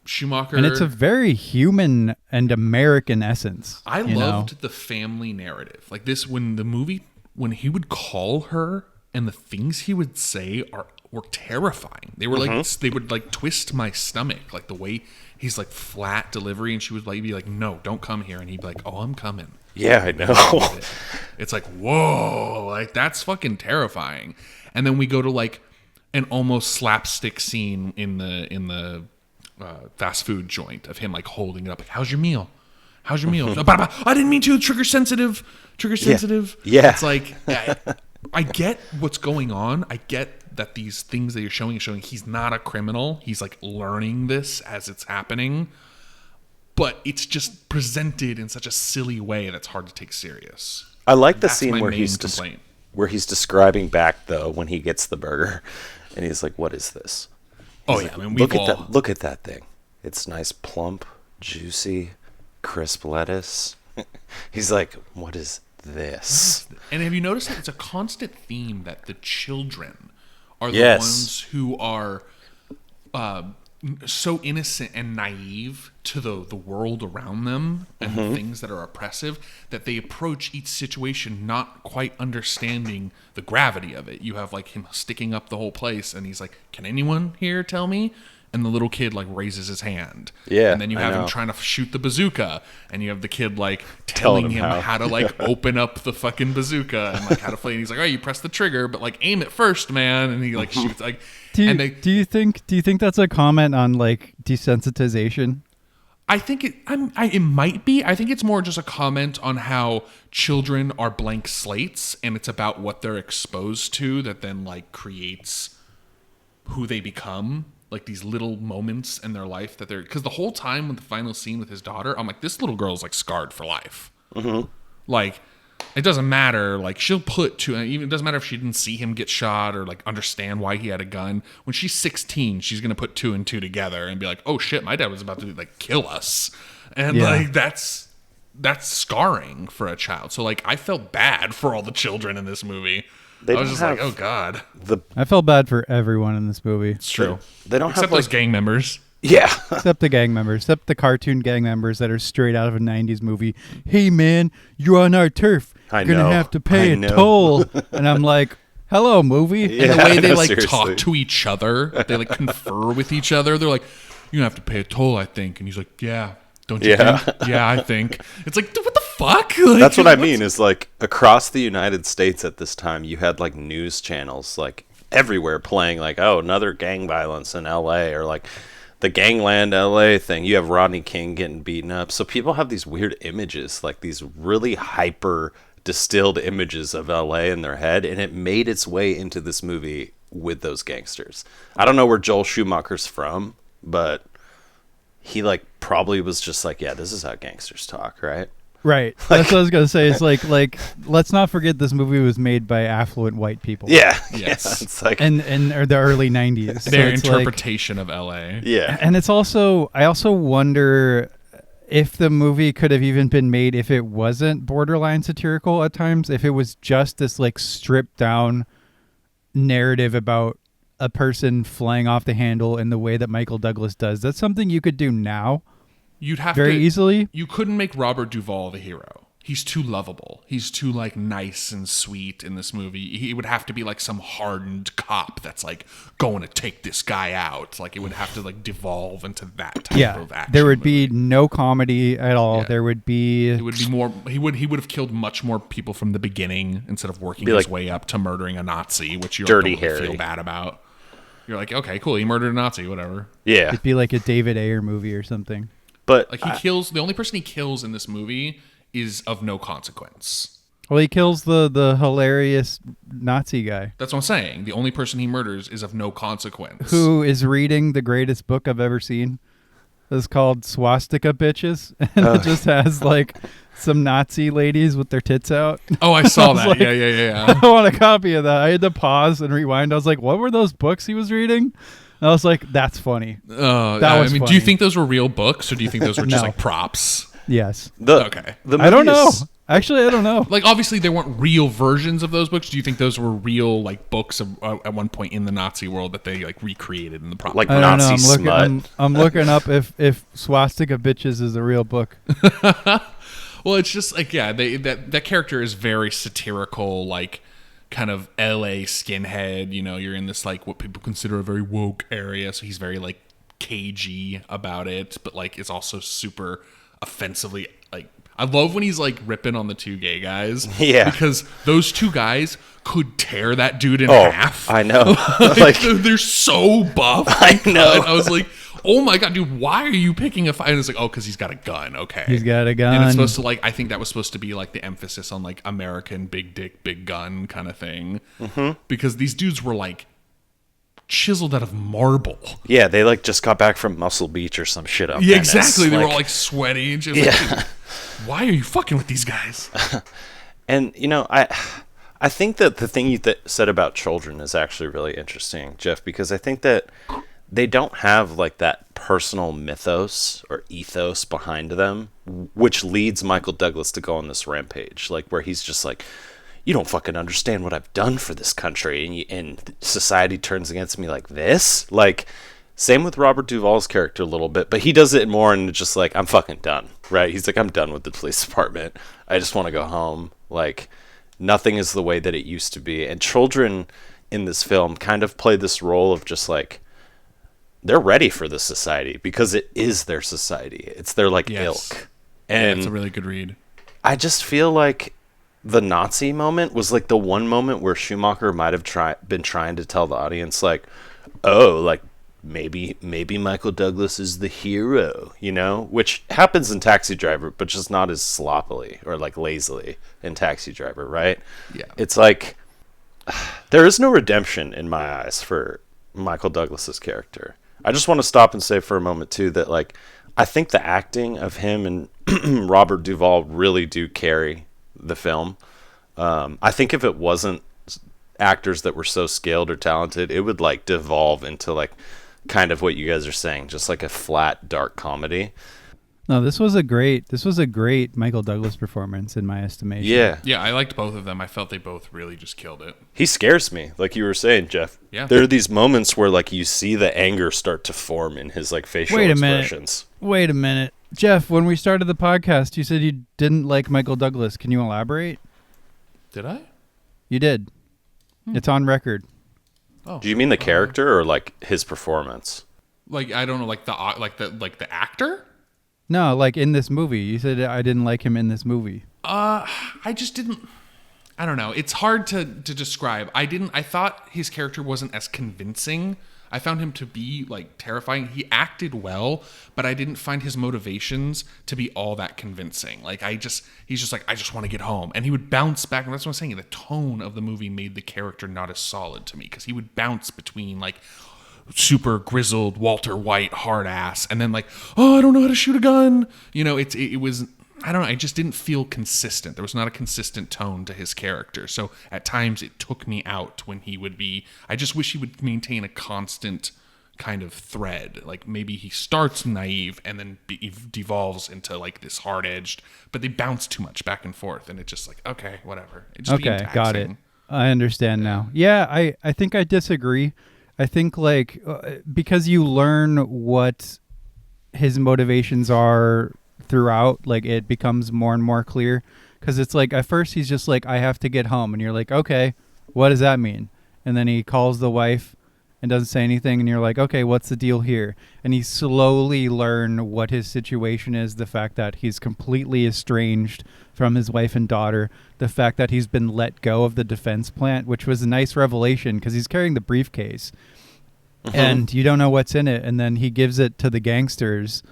Schumacher, and it's a very human and American essence. I loved the family narrative. Like this, when he would call her and the things he would say were terrifying. They were like, they would like twist my stomach, like the way he's like flat delivery, and she would like be like, "No, don't come here," and he'd be like, "Oh, I'm coming." Yeah, I know. It's like, whoa, like that's fucking terrifying. And then we go to like an almost slapstick scene in the fast food joint of him like holding it up, like, "How's your meal? How's your meal?" I didn't mean to. Trigger sensitive. Yeah. It's like I get what's going on. I get that these things that you're showing he's not a criminal. He's like learning this as it's happening. But it's just presented in such a silly way that's hard to take serious. I like the That's scene where he's describing back though when he gets the burger and he's like, "What is this?" Oh yeah, I mean Look at that thing. It's nice, plump, juicy, crisp lettuce. He's like, what is this? And have you noticed that it's a constant theme that the children are the Yes. ones who are so innocent and naive to the world around them and the things that are oppressive that they approach each situation not quite understanding the gravity of it. You have like him sticking up the whole place and he's like, can anyone here tell me? And the little kid like raises his hand. Yeah, And then you have him trying to shoot the bazooka. And you have the kid like telling him how to like open up the fucking bazooka and like how to play. And he's like, oh, you press the trigger, but like aim it first, man. And he like shoots like. Do you think that's a comment on like desensitization? I think it might be. I think it's more just a comment on how children are blank slates, and it's about what they're exposed to that then like creates who they become. Like these little moments in their life that they're, because the whole time with the final scene with his daughter, I'm like, this little girl's like scarred for life. Like, it doesn't matter. Like, she'll put two, even it doesn't matter if she didn't see him get shot or like understand why he had a gun. When she's 16, she's gonna put 2 and 2 together and be like, oh shit, my dad was about to like kill us, and like that's scarring for a child. So like, I felt bad for all the children in this movie. I was just like, oh god. I felt bad for everyone in this movie. It's true. They don't Except have like those gang members. Yeah. Except the gang members. Except the cartoon gang members that are straight out of a 90s movie. Hey, man, you're on our turf. You're going to have to pay a toll. And I'm like, hello, movie. And the way they like seriously. talk to each other, they like confer with each other. They're like, you're going to have to pay a toll, I think. And he's like, yeah. Don't you think? Yeah, I think. It's like, dude, what the fuck? Like, that's what I mean is like across the United States at this time, you had like news channels like everywhere playing like, oh, another gang violence in LA or like the Gangland LA thing. You have Rodney King getting beaten up. So people have these weird images, like these really hyper distilled images of LA in their head. And it made its way into this movie with those gangsters. I don't know where Joel Schumacher's from, but he like probably was just like, yeah, this is how gangsters talk, right? Right. That's what I was going to say. It's like, let's not forget this movie was made by affluent white people. Yeah. Yes. Yeah, it's like, And the early 90s. their So it's interpretation of LA. yeah. And it's also, I also wonder if the movie could have even been made if it wasn't borderline satirical at times, if it was just this like stripped down narrative about a person flying off the handle in the way that Michael Douglas does. That's something you could do now. You'd have very to easily. You couldn't make Robert Duvall the hero. He's too lovable. He's too like nice and sweet in this movie. He would have to be like some hardened cop that's like going to take this guy out. Like it would have to like devolve into that type of action. There would be no comedy at all. Yeah. There would be. It would be more. He would have killed much more people from the beginning instead of working Be his like way up to murdering a Nazi, which you Dirty don't really Harry. feel bad about. You're like, okay, cool. He murdered a Nazi, whatever. Yeah. It'd be like a David Ayer movie or something. But Like he kills. The only person he kills in this movie is of no consequence. Well, he kills the hilarious Nazi guy That's what I'm saying. The only person he murders is of no consequence. who is reading the greatest book I've ever seen. It's called Swastika Bitches, and it just has like some Nazi ladies with their tits out. Oh, I saw I was that. like, Yeah. I want a copy of that. I had to pause and rewind. I was like, what were those books he was reading? And I was like, that's funny. I was mean, do funny. you think those were real books, or do you think those were just No. like props? Yes. Okay. the I don't movie know. is- Actually, I don't know. Like, obviously, there weren't real versions of those books. Do you think those were real, like, books at one point in the Nazi world that they like recreated in the prop? Like I don't know. Nazi smut. I'm looking up if Swastika Bitches is a real book. Well, it's just like, yeah, that character is very satirical, like kind of LA skinhead. You know, you're in this like what people consider a very woke area, so he's very like cagey about it, but like it's also super offensively like. I love when he's like ripping on the two gay guys. Yeah. Because those two guys could tear that dude in Oh, half. I know. Like, they're so buff. I know. I was like, oh my God, dude, why are you picking a fight? And it's like, oh, because he's got a gun. Okay. He's got a gun. And it's supposed to like, I think that was supposed to be like the emphasis on like American big dick, big gun kind of thing. Mm-hmm. Because these dudes were like chiseled out of marble. Yeah, they like just got back from Muscle Beach or some shit up. Yeah, Venice. exactly. They were all like sweaty and just like, dude, why are you fucking with these guys? And you know, I think that the thing you said about children is actually really interesting, Jeff, because I think that they don't have like that personal mythos or ethos behind them, which leads Michael Douglas to go on this rampage, like where he's just like, you don't fucking understand what I've done for this country, and society turns against me like this. Like, same with Robert Duvall's character a little bit, but he does it more and just like, I'm fucking done, right? He's like, I'm done with the police department. I just want to go home. Like, nothing is the way that it used to be. And children in this film kind of play this role of just like, they're ready for this society because it is their society. It's their like ilk. And that's a really good read. I just feel like the Nazi moment was like the one moment where Schumacher might have been trying to tell the audience like, oh, like maybe Michael Douglas is the hero, you know, which happens in Taxi Driver, but just not as sloppily or like lazily in Taxi Driver, right? Yeah. It's like there is no redemption in my eyes for Michael Douglas's character. I just want to stop and say for a moment too that like I think the acting of him and Robert Duvall really do carry the film. I think if it wasn't actors that were so skilled or talented, it would like devolve into like kind of what you guys are saying, just like a flat dark comedy. No, this was a great Michael Douglas performance in my estimation. Yeah, I liked both of them. I felt they both really just killed it. He scares me, like you were saying, Jeff. Yeah. There are these moments where like you see the anger start to form in his like facial expressions. Wait a minute. Jeff, when we started the podcast, you said you didn't like Michael Douglas. Can you elaborate? Did I? You did. It's on record. Oh. Do you mean the character or like his performance? Like, I don't know, like the actor? No, like in this movie. You said I didn't like him in this movie. I just didn't. I don't know. It's hard to describe. I thought his character wasn't as convincing. I found him to be like terrifying. He acted well, but I didn't find his motivations to be all that convincing. Like he's just like, I just want to get home. And he would bounce back. And that's what I'm saying. The tone of the movie made the character not as solid to me because he would bounce between like super grizzled Walter White hard ass and then like, oh, I don't know how to shoot a gun. You know, it was, I don't know. I just didn't feel consistent. There was not a consistent tone to his character. So at times it took me out when he would be, I just wish he would maintain a constant kind of thread. Like maybe he starts naive and then devolves into like this hard edged, but they bounce too much back and forth. And it's just like, okay, whatever. It just Okay, got it. I understand now. Yeah, I think I disagree. I think like because you learn what his motivations are throughout, like it becomes more and more clear because it's like at first he's just like, I have to get home, and you're like, okay, what does that mean? And then he calls the wife and doesn't say anything, and you're like, okay, what's the deal here? And you slowly learn what his situation is, the fact that he's completely estranged from his wife and daughter, the fact that he's been let go of the defense plant, which was a nice revelation because he's carrying the briefcase and you don't know what's in it, and then he gives it to the gangsters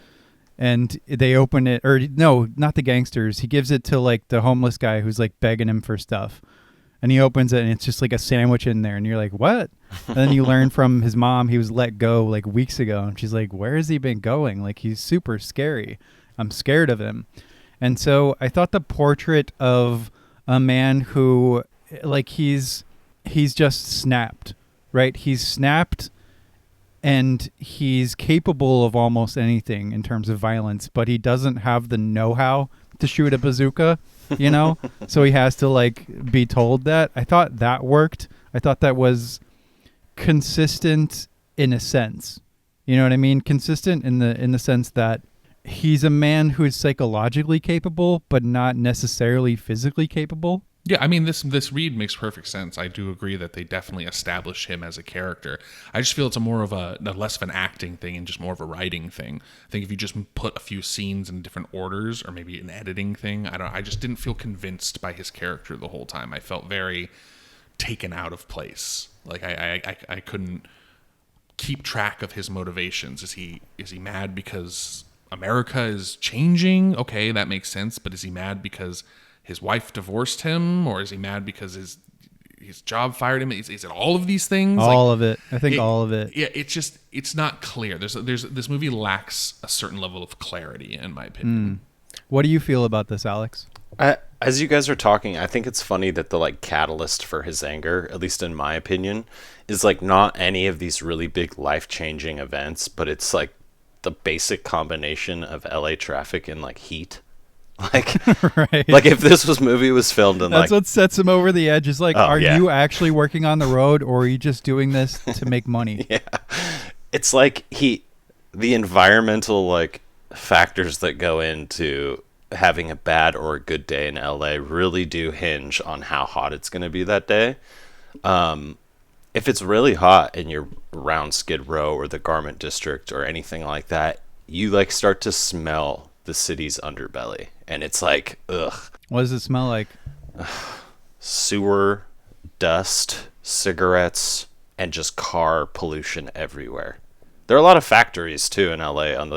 and they open it, or no, not the gangsters. He gives it to like the homeless guy who's like begging him for stuff. And he opens it and it's just like a sandwich in there. And you're like, what? And then you learn from his mom, he was let go like weeks ago. And she's like, where has he been going? Like, he's super scary. I'm scared of him. And so I thought the portrait of a man who like he's just snapped, right? He's snapped. And he's capable of almost anything in terms of violence, but he doesn't have the know-how to shoot a bazooka, you know? So he has to like be told that. I thought that worked. I thought that was consistent in a sense. You know what I mean? Consistent in the sense that he's a man who is psychologically capable, but not necessarily physically capable. Yeah, I mean, this read makes perfect sense. I do agree that they definitely establish him as a character. I just feel it's more of a less of an acting thing and just more of a writing thing. I think if you just put a few scenes in different orders, or maybe an editing thing, I just didn't feel convinced by his character the whole time. I felt very taken out of place. Like I couldn't keep track of his motivations. Is he mad because America is changing? Okay, that makes sense. But is he mad because his wife divorced him, or is he mad because his job fired him? Is it all of these things? All of it. I think all of it. Yeah, it's not clear. There's this movie lacks a certain level of clarity, in my opinion. What do you feel about this, Alex? As you guys are talking, I think it's funny that the like catalyst for his anger, at least in my opinion, is like not any of these really big life-changing events, but it's like the basic combination of LA traffic and like heat. Like, Right. like if this movie was filmed in That's like, what sets him over the edge. Is like, Oh, are yeah. you actually working on the road, or are you just doing this to make money? it's like the environmental like factors that go into having a bad or a good day in LA really do hinge on how hot it's going to be that day. If it's really hot and you're around Skid Row or the Garment District or anything like that, you like start to smell the city's underbelly, and it's like, ugh. What does it smell like? Sewer, dust, cigarettes, and just car pollution everywhere. There are a lot of factories too in LA on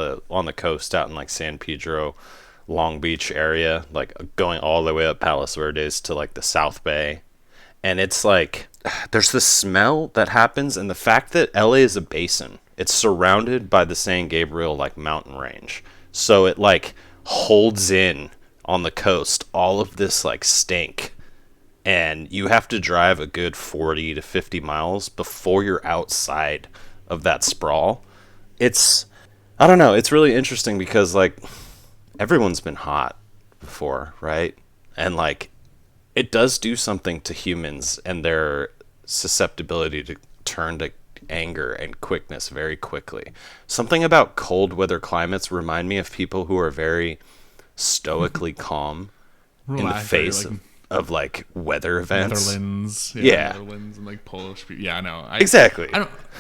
the coast, out in like San Pedro, Long Beach area, like going all the way up Palos Verdes to like the South Bay. And it's like there's this smell that happens, and the fact that LA is a basin, it's surrounded by the San Gabriel like mountain range. So it like holds in on the coast all of this like stink, and you have to drive a good 40 to 50 miles before you're outside of that sprawl. I don't know, it's really interesting because like everyone's been hot before, right? And like it does do something to humans and their susceptibility to turn to anger and quickness very quickly. Something about cold weather climates remind me of people who are very stoically calm in the face of like weather events. Netherlands, Yeah. Netherlands and like Polish people. Yeah, I know. Exactly.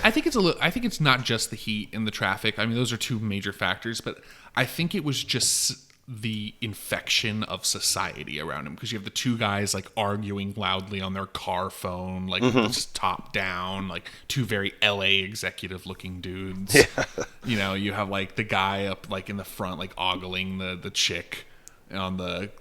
I think I think it's not just the heat and the traffic. I mean, those are two major factors, but I think it was just the infection of society around him, because you have the two guys like arguing loudly on their car phone, like just top down, like two very LA executive looking dudes. Yeah. You know, you have like the guy up like in the front, like ogling the chick on the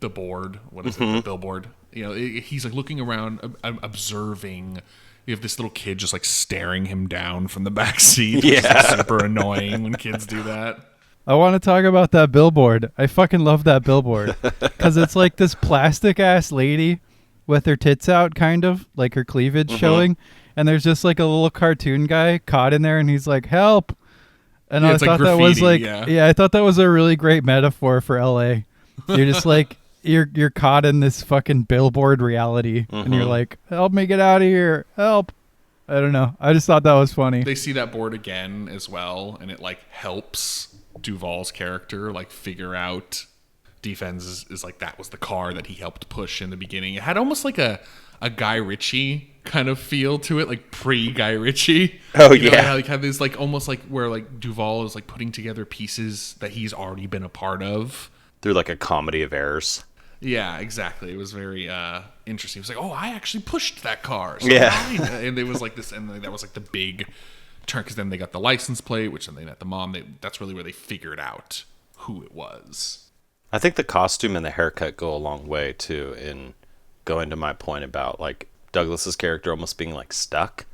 board. What is it? The billboard. You know, he's like looking around, observing. You have this little kid just like staring him down from the back seat. Yeah. Which is, like, super annoying when kids do that. I want to talk about that billboard. I fucking love that billboard because it's like this plastic ass lady with her tits out, kind of like her cleavage showing, and there's just like a little cartoon guy caught in there, and he's like, "Help!" And Yeah, I it's like thought that was like, graffiti, yeah, I thought that was a really great metaphor for LA. You're just like you're caught in this fucking billboard reality, and you're like, "Help me get out of here! Help!" I don't know. I just thought that was funny. They see that board again as well, and it like helps Duvall's character like figure out Defense is like that was the car that he helped push in the beginning. It had almost like a Guy Ritchie kind of feel to it, like pre Guy Ritchie. Oh, you know, yeah. like had this like almost like where like Duvall is like putting together pieces that he's already been a part of Through like a comedy of errors. Yeah, exactly. It was very interesting. It was like, oh, I actually pushed that car. So Yeah. and it was like this, and that was like the big turn, because then they got the license plate, which then they met the mom. That's really where they figured out who it was. I think the costume and the haircut go a long way too in going to my point about like Douglas's character almost being like stuck.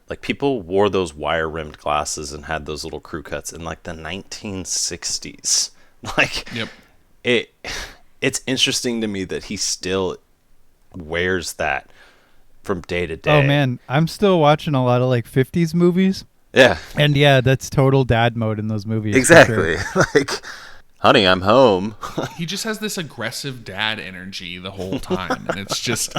Like people wore those wire rimmed glasses and had those little crew cuts in like the 1960s. Like Yep. It's interesting to me that he still wears that from day to day. Oh man, I'm still watching a lot of like 50s movies. Yeah. And yeah, that's total dad mode in those movies. for Exactly. sure. Like, honey, I'm home. He just has this aggressive dad energy the whole time, and it's just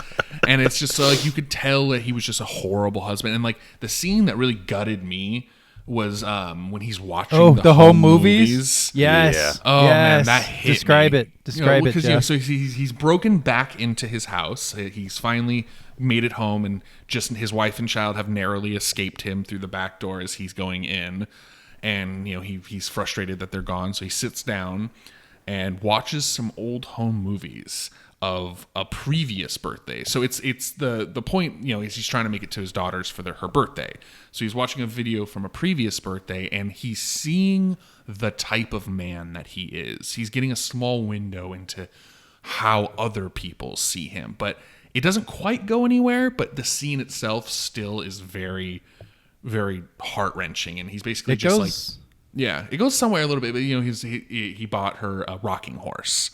so like you could tell that he was just a horrible husband. And like the scene that really gutted me was when he's watching the home movies. Yes. Yeah. Oh yes. man, that hit Describe me. it. Describe it. Because Jeff. so he's broken back into his house. He's finally made it home, and just his wife and child have narrowly escaped him through the back door as he's going in. And he's frustrated that they're gone, so he sits down and watches some old home movies of a previous birthday. So it's the point, is he's trying to make it to his daughters for her birthday. So he's watching a video from a previous birthday, and he's seeing the type of man that he is. He's getting a small window into how other people see him, but it doesn't quite go anywhere. But the scene itself still is very, very heart-wrenching, and he's basically it goes somewhere a little bit, but he bought her a rocking horse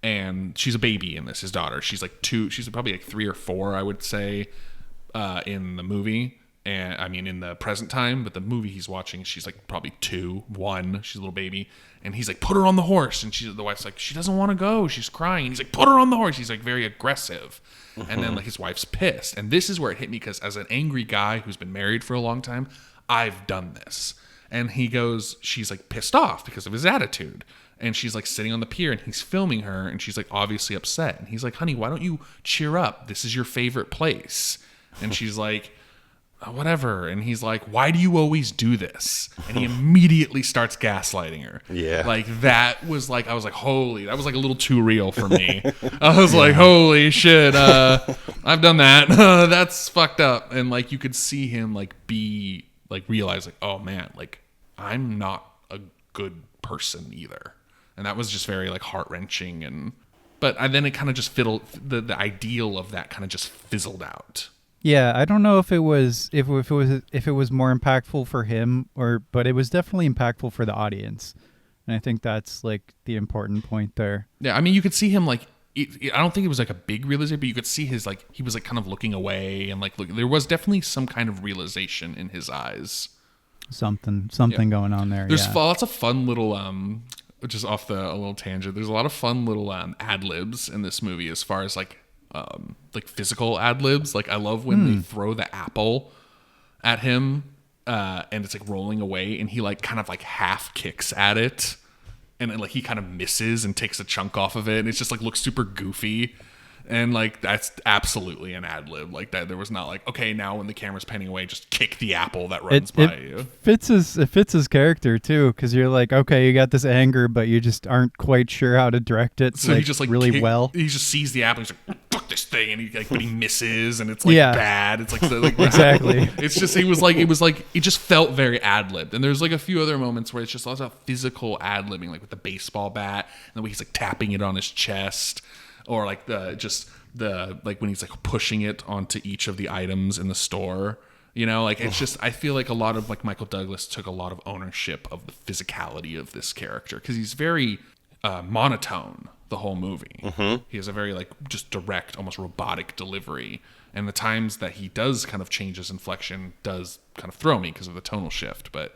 and she's a baby in this. His daughter, she's like 2. She's probably like 3 or 4, I would say, in the movie. And I mean, in the present time, but the movie he's watching, she's like probably 2, 1. She's a little baby, and he's like, "Put her on the horse." And the wife's like, "She doesn't want to go. She's crying." And he's like, "Put her on the horse." He's like very aggressive, and then like his wife's pissed. And this is where it hit me, because as an angry guy who's been married for a long time, I've done this. And he goes, she's like pissed off because of his attitude. And she's like sitting on the pier, and he's filming her, and she's like obviously upset. And he's like, "Honey, why don't you cheer up? This is your favorite place." And she's like, "Whatever." And he's like, "Why do you always do this?" And he immediately starts gaslighting her. Yeah. Like that was like, I was like, holy, that was like a little too real for me. I was like, holy shit, I've done that. That's fucked up. And like, you could see him like realize like, oh man, like I'm not a good person either. And that was just very like heart wrenching. But then it kind of just the ideal of that kind of just fizzled out. Yeah, I don't know if it was more impactful for him, but it was definitely impactful for the audience, and I think that's like the important point there. Yeah, I mean, you could see him like, I don't think it was like a big realization, but you could see his like, he was like kind of looking away, and like there was definitely some kind of realization in his eyes. Something going on there. There's lots of fun little just off a little tangent. There's a lot of fun little ad libs in this movie, as far as like physical ad libs. Like I love when they throw the apple at him, and it's like rolling away, and he like kind of like half kicks at it, and then, like he kind of misses and takes a chunk off of it, and it's just like looks super goofy. And like that's absolutely an ad lib. Like that, there was not like, okay, now when the camera's panning away, just kick the apple that runs by you. It fits his character too, because you're like, okay, you got this anger, but you just aren't quite sure how to direct it. So he just like really well. He just sees the apple. He's like, "Fuck this thing," and but he misses, and it's like bad. It's like exactly. It's just it just felt very ad libbed. And there's like a few other moments where it's just lots of physical ad libbing, like with the baseball bat, and the way he's like tapping it on his chest. Or like the when he's like pushing it onto each of the items in the store, you know, like it's just, I feel like a lot of like Michael Douglas took a lot of ownership of the physicality of this character, because he's very monotone the whole movie. Mm-hmm. He has a very like just direct, almost robotic delivery, and the times that he does kind of change his inflection does kind of throw me because of the tonal shift. But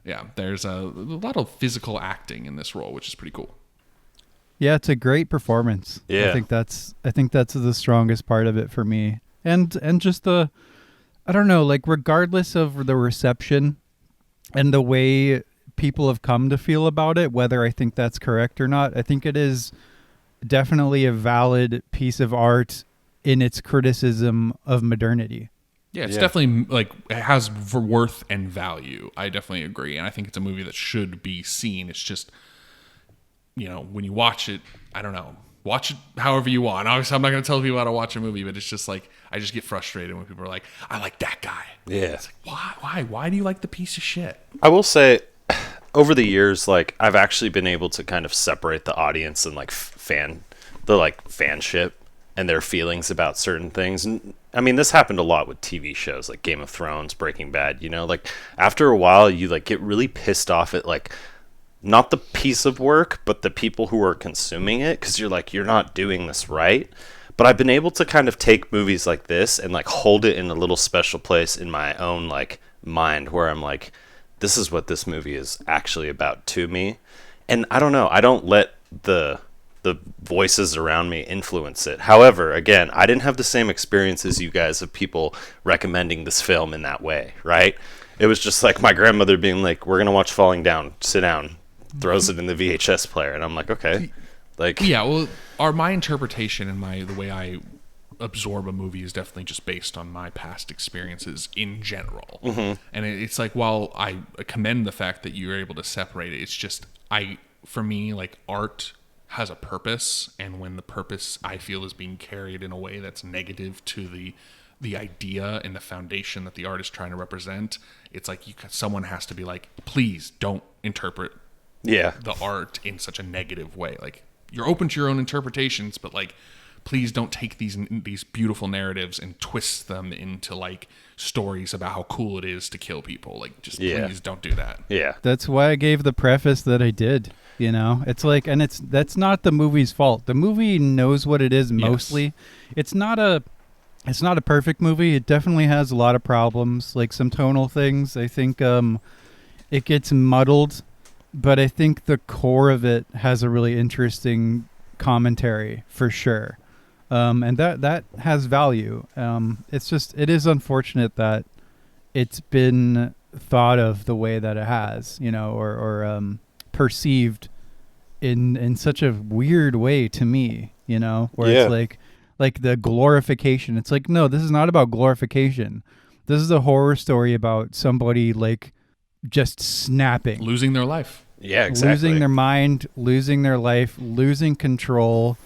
yeah, there's a lot of physical acting in this role, which is pretty cool. Yeah, it's a great performance. Yeah. I think that's the strongest part of it for me. And just I don't know, like regardless of the reception and the way people have come to feel about it, whether I think that's correct or not, I think it is definitely a valid piece of art in its criticism of modernity. Yeah, it's definitely like, it has worth and value. I definitely agree. And I think it's a movie that should be seen. It's just, you know, when you watch it, I don't know, watch it however you want. Obviously, I'm not going to tell people how to watch a movie, but it's just like, I just get frustrated when people are like, "I like that guy." Yeah. It's like, why do you like the piece of shit? I will say, over the years, like I've actually been able to kind of separate the audience and like fanship and their feelings about certain things. And I mean, this happened a lot with TV shows like Game of Thrones, Breaking Bad, you know, like after a while you like get really pissed off at like, not the piece of work, but the people who are consuming it, because you're like, you're not doing this right. But I've been able to kind of take movies like this and like hold it in a little special place in my own like mind, where I'm like, this is what this movie is actually about to me. And I don't know, I don't let the voices around me influence it. However, again, I didn't have the same experience as you guys of people recommending this film in that way, right? It was just like my grandmother being like, "We're gonna watch Falling Down, sit down," throws it in the VHS player, and I'm like, okay. Like, yeah, well, my interpretation and the way I absorb a movie is definitely just based on my past experiences in general. Mm-hmm. And it's like, while I commend the fact that you're able to separate it, it's just, for me, like, art has a purpose, and when the purpose I feel is being carried in a way that's negative to the idea and the foundation that the art is trying to represent, it's like someone has to be like, please don't interpret the art in such a negative way. Like, you're open to your own interpretations, but like, please don't take these beautiful narratives and twist them into like stories about how cool it is to kill people. Like, just please don't do that. Yeah. That's why I gave the preface that I did. You know, it's like, and that's not the movie's fault. The movie knows what it is mostly. Yes. It's not a perfect movie. It definitely has a lot of problems, like some tonal things. I think it gets muddled, but I think the core of it has a really interesting commentary for sure. And that has value. It is unfortunate that it's been thought of the way that it has, you know, or perceived in such a weird way to me, you know, where it's like the glorification. It's like, no, this is not about glorification. This is a horror story about somebody like just snapping, losing their life. Yeah, exactly. Losing their mind, losing their life, losing control.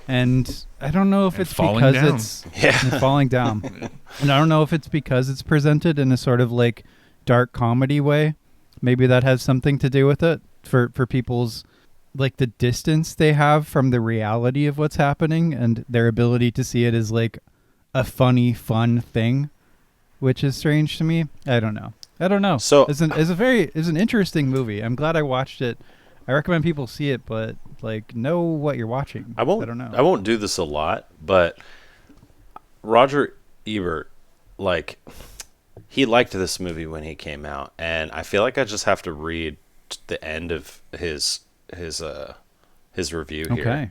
And I don't know if it's because it's falling down. And I don't know if it's because it's presented in a sort of like dark comedy way. Maybe that has something to do with it for people's, like, the distance they have from the reality of what's happening and their ability to see it as like a funny, fun thing, which is strange to me. I don't know. So it's an interesting movie. I'm glad I watched it. I recommend people see it, but like, know what you're watching. I don't know. I won't do this a lot, but Roger Ebert, like, he liked this movie when he came out, and I feel like I just have to read the end of his review here. Okay.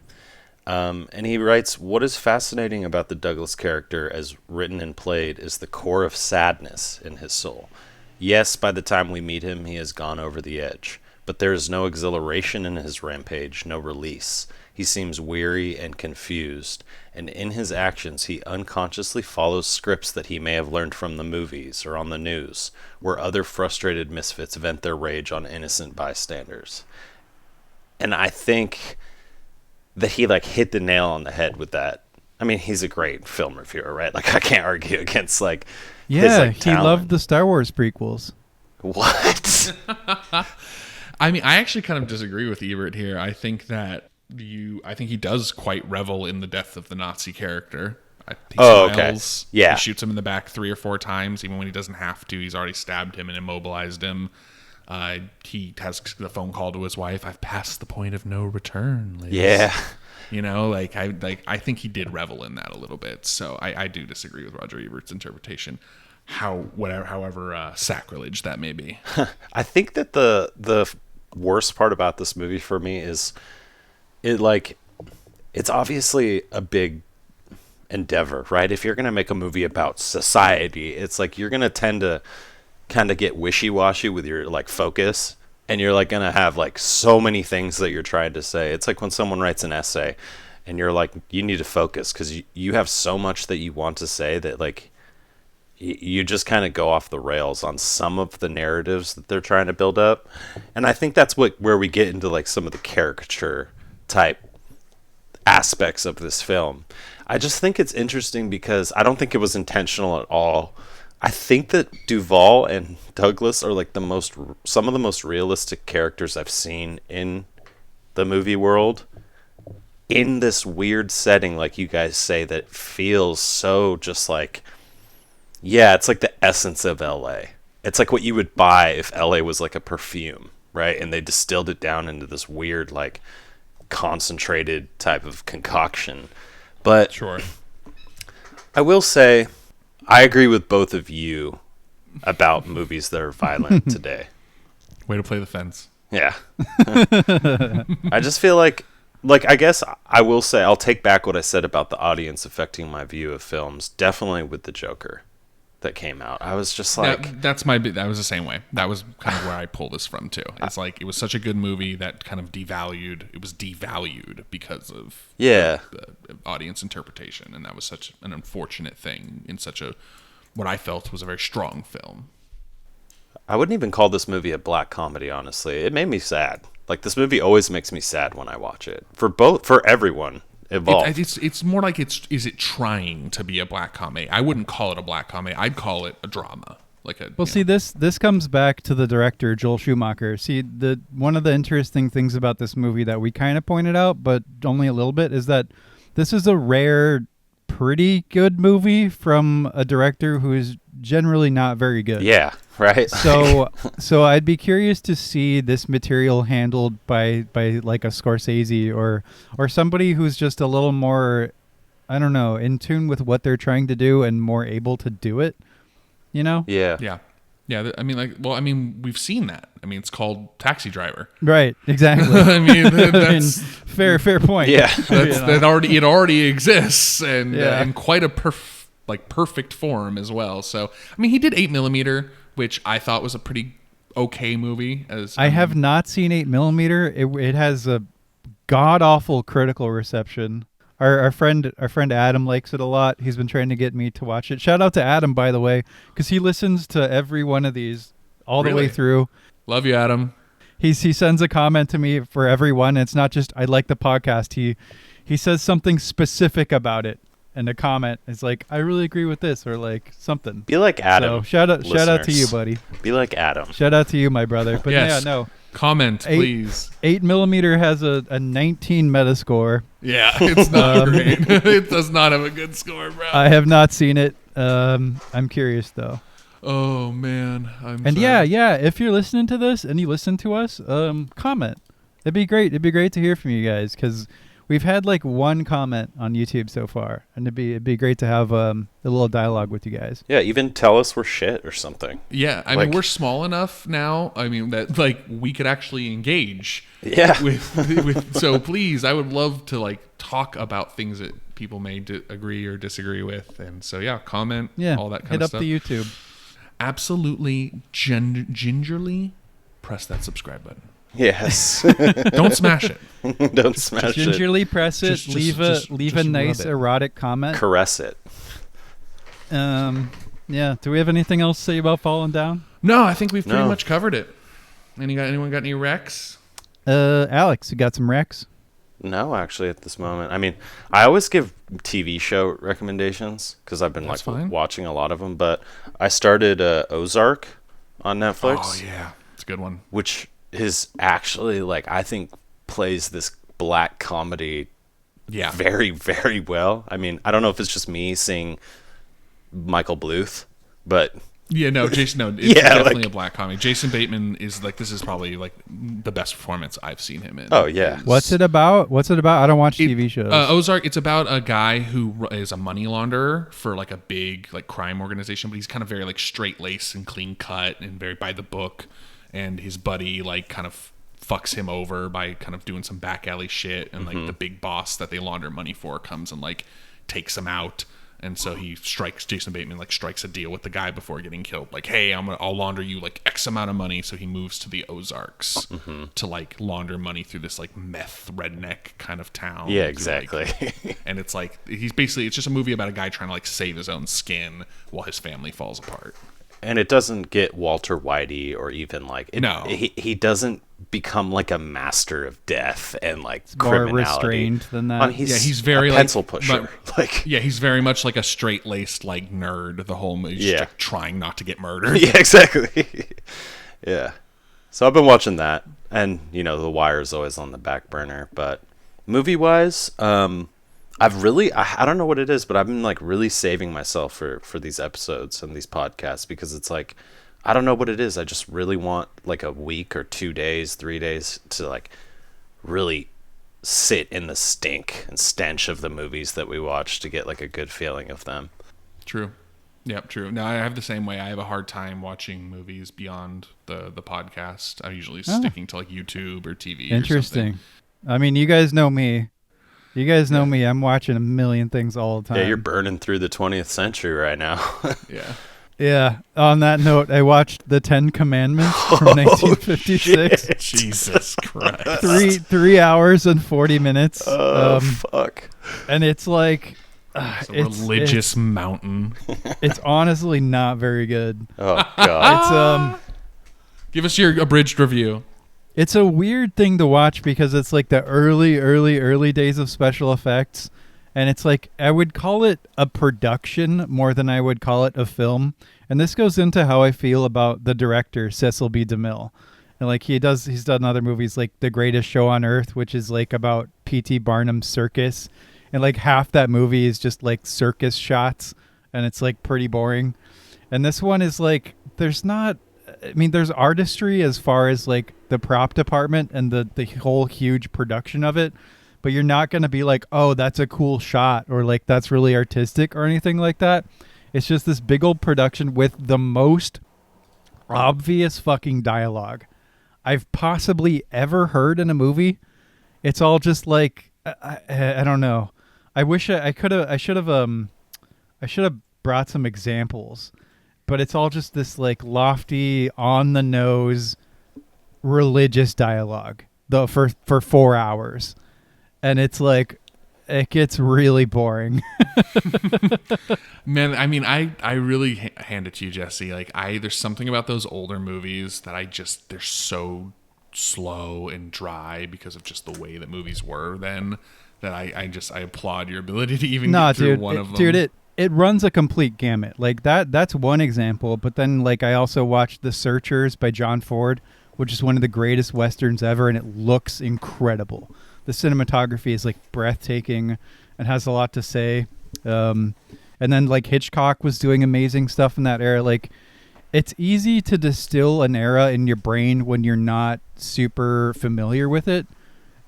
And he writes, "What is fascinating about the Douglas character as written and played is the core of sadness in his soul. Yes, by the time we meet him, he has gone over the edge. But there is no exhilaration in his rampage, no release. He seems weary and confused, and in his actions he unconsciously follows scripts that he may have learned from the movies or on the news, where other frustrated misfits vent their rage on innocent bystanders." And I think that he like hit the nail on the head with that. I mean, he's a great film reviewer, right? Like, I can't argue against like his, like, he talent. loved the Star Wars prequels. What? I mean, I actually kind of disagree with Ebert here. I think he does quite revel in the death of the Nazi character. He smiles. Okay. Yeah. He shoots him in the back 3 or 4 times, even when he doesn't have to. He's already stabbed him and immobilized him. He has the phone call to his wife. "I've passed the point of no return, Liz." Yeah. You know, I think he did revel in that a little bit. So I do disagree with Roger Ebert's interpretation. However sacrilege that may be. I think that the worst part about this movie for me is it's obviously a big endeavor, right? If you're going to make a movie about society, it's like you're going to tend to kind of get wishy-washy with your like focus, and you're like going to have like so many things that you're trying to say. It's like when someone writes an essay and you're like, you need to focus because you have so much that you want to say that like you just kind of go off the rails on some of the narratives that they're trying to build up. And I think that's where we get into like some of the caricature type aspects of this film. I just think it's interesting because I don't think it was intentional at all. I think that Duvall and Douglas are like some of the most realistic characters I've seen in the movie world, in this weird setting, like you guys say, that feels so just like, yeah, it's like the essence of LA. It's like what you would buy if LA was like a perfume, right? And they distilled it down into this weird, like, concentrated type of concoction. But sure, I will say, I agree with both of you about movies that are violent today. Way to play the fence. Yeah. I just feel like I guess I will say, I'll take back what I said about the audience affecting my view of films. Definitely with The Joker that came out. I was just like... that was the same way. That was kind of where I pull this from, too. It's like, it was such a good movie that kind of it was devalued because of the audience interpretation. And that was such an unfortunate thing in what I felt was a very strong film. I wouldn't even call this movie a black comedy, honestly. It made me sad. Like, this movie always makes me sad when I watch it. For everyone involved. It's more like is it trying to be a black comedy? I wouldn't call it a black comedy. I'd call it a drama. This comes back to the director, Joel Schumacher. See, one of the interesting things about this movie that we kind of pointed out, but only a little bit, is that this is a rare, pretty good movie from a director who is generally not very good. Yeah, right. So I'd be curious to see this material handled by like a Scorsese or somebody who's just a little more, I don't know, in tune with what they're trying to do and more able to do it. You know? Yeah. Yeah. I mean, we've seen that. I mean, it's called Taxi Driver. Right. Exactly. I mean, that's fair point. Yeah. it already exists and in quite a perfect form as well. So, I mean, he did 8mm, which I thought was a pretty okay movie. I have not seen 8mm. It has a god awful critical reception. Our friend Adam likes it a lot. He's been trying to get me to watch it. Shout out to Adam, by the way, because he listens to every one of these all the way through. Love you, Adam. He sends a comment to me for every one. It's not just I like the podcast. He says something specific about it. And a comment is like, I really agree with this, or like something. Be like Adam. So shout out to you, buddy. Be like Adam. Shout out to you, my brother. But yes. yeah, no. Comment, please. 8mm has a 19 Metascore. Yeah, it's not great. It does not have a good score, bro. I have not seen it. I'm curious though. Oh man, yeah. If you're listening to this and you listen to us, comment. It'd be great. It'd be great to hear from you guys because we've had like one comment on YouTube so far, and it'd be great to have a little dialogue with you guys. Yeah, even tell us we're shit or something. Yeah, I mean we're small enough now. I mean that like we could actually engage. Yeah. With so please, I would love to like talk about things that people may agree or disagree with, and so yeah, comment. Yeah, all that kind of stuff. Hit up the YouTube. Absolutely, gingerly press that subscribe button. Yes. Don't smash it. Don't smash it. Gingerly press it. Leave a nice erotic comment. Caress it. Yeah. Do we have anything else to say about Falling Down? No, I think we've pretty much covered it. Anyone got any recs? Alex, you got some recs? No, actually, at this moment. I mean, I always give TV show recommendations because I've been watching a lot of them. But I started Ozark on Netflix. Oh yeah, it's a good one. Which is actually like I think plays this black comedy very, very well. I mean, I don't know if it's just me seeing Michael Bluth, but yeah, no, Jason, no, it's definitely a black comedy. Jason Bateman is like, this is probably like the best performance I've seen him in. Oh yeah. What's it about? I don't watch TV shows. Ozark, it's about a guy who is a money launderer for like a big like crime organization, but he's kind of very like straight laced and clean cut and very by the book. And his buddy like kind of fucks him over by kind of doing some back alley shit, and like the big boss that they launder money for comes and like takes him out. And so Jason Bateman strikes a deal with the guy before getting killed. Like, hey, I'll launder you like X amount of money. So he moves to the Ozarks to like launder money through this like meth redneck kind of town. Yeah, exactly. And it's like, it's just a movie about a guy trying to like save his own skin while his family falls apart. And it doesn't get Walter Whitey or even like he doesn't become like a master of death and like criminality. More restrained than that. He's very pencil pusher. He's very much like a straight laced like nerd. The whole movie, just like trying not to get murdered. Yeah, exactly. Yeah. So I've been watching that, and The Wire is always on the back burner. But movie wise, I've really, I don't know what it is, but I've been like really saving myself for these episodes and these podcasts because it's like, I don't know what it is. I just really want like a week or 2 days, 3 days to like really sit in the stink and stench of the movies that we watch to get like a good feeling of them. True. Yep, true. Now I have the same way. I have a hard time watching movies beyond the podcast. I'm usually sticking to like YouTube or TV. Interesting. Or something. I mean, you guys know me. Me. I'm watching a million things all the time. Yeah, you're burning through the 20th century right now. Yeah. Yeah. On that note, I watched The 10 Commandments from 1956. Shit. Jesus Christ. 3 hours and 40 minutes. Oh, fuck. And it's like... it's a religious mountain. It's honestly not very good. Oh, God. Give us your abridged review. It's a weird thing to watch because it's like the early days of special effects. And it's like, I would call it a production more than I would call it a film. And this goes into how I feel about the director, Cecil B. DeMille. And like he's done other movies like The Greatest Show on Earth, which is like about P.T. Barnum's circus. and like half that movie is just like circus shots, and it's like pretty boring. And this one is like, there's artistry as far as like the prop department and the whole huge production of it, but you're not going to be like, oh, that's a cool shot, or like that's really artistic or anything like that. It's just this big old production with the most obvious fucking dialogue I've possibly ever heard in a movie. It's all just like, I don't know. I wish I should have brought some examples, but it's all just this like lofty, on the nose, religious dialogue for 4 hours. And it's like, it gets really boring. Man, I mean, I really hand it to you, Jesse. Like, there's something about those older movies that they're so slow and dry because of just the way that movies were then, that I applaud your ability to even get through one of them. Dude, it runs a complete gamut. Like that's one example, but then like I also watched The Searchers by John Ford, which is one of the greatest westerns ever, and it looks incredible. The cinematography is like breathtaking and has a lot to say. And then like Hitchcock was doing amazing stuff in that era. Like, it's easy to distill an era in your brain when you're not super familiar with it.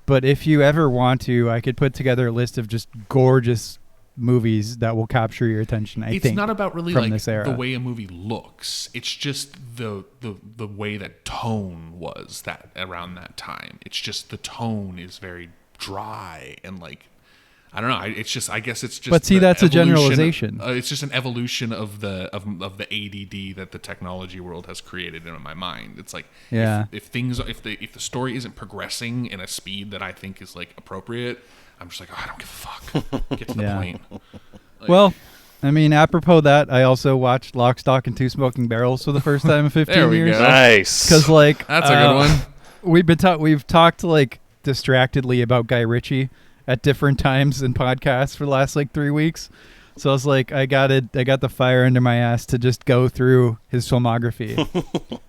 But if you ever want to, I could put together a list of just gorgeous movies that will capture your attention. I think it's not about really from like this era. the way a movie looks. It's just the way that tone was that around that time. It's just the tone is very dry and like, I don't know. It's just, I guess it's just. But see, that's a generalization. It's just an evolution of the ADD that the technology world has created in my mind. It's like, yeah. if the story isn't progressing in a speed that I think is like appropriate, I'm just like, oh, I don't give a fuck. Get to the point. Like, well, I mean, apropos that, I also watched Lock, Stock, and Two Smoking Barrels for the first time in 15 there we years. go. Nice. Because like that's a good one. We've talked like distractedly about Guy Ritchie at different times in podcasts for the last like 3 weeks. So I was like, I got the fire under my ass to just go through his filmography.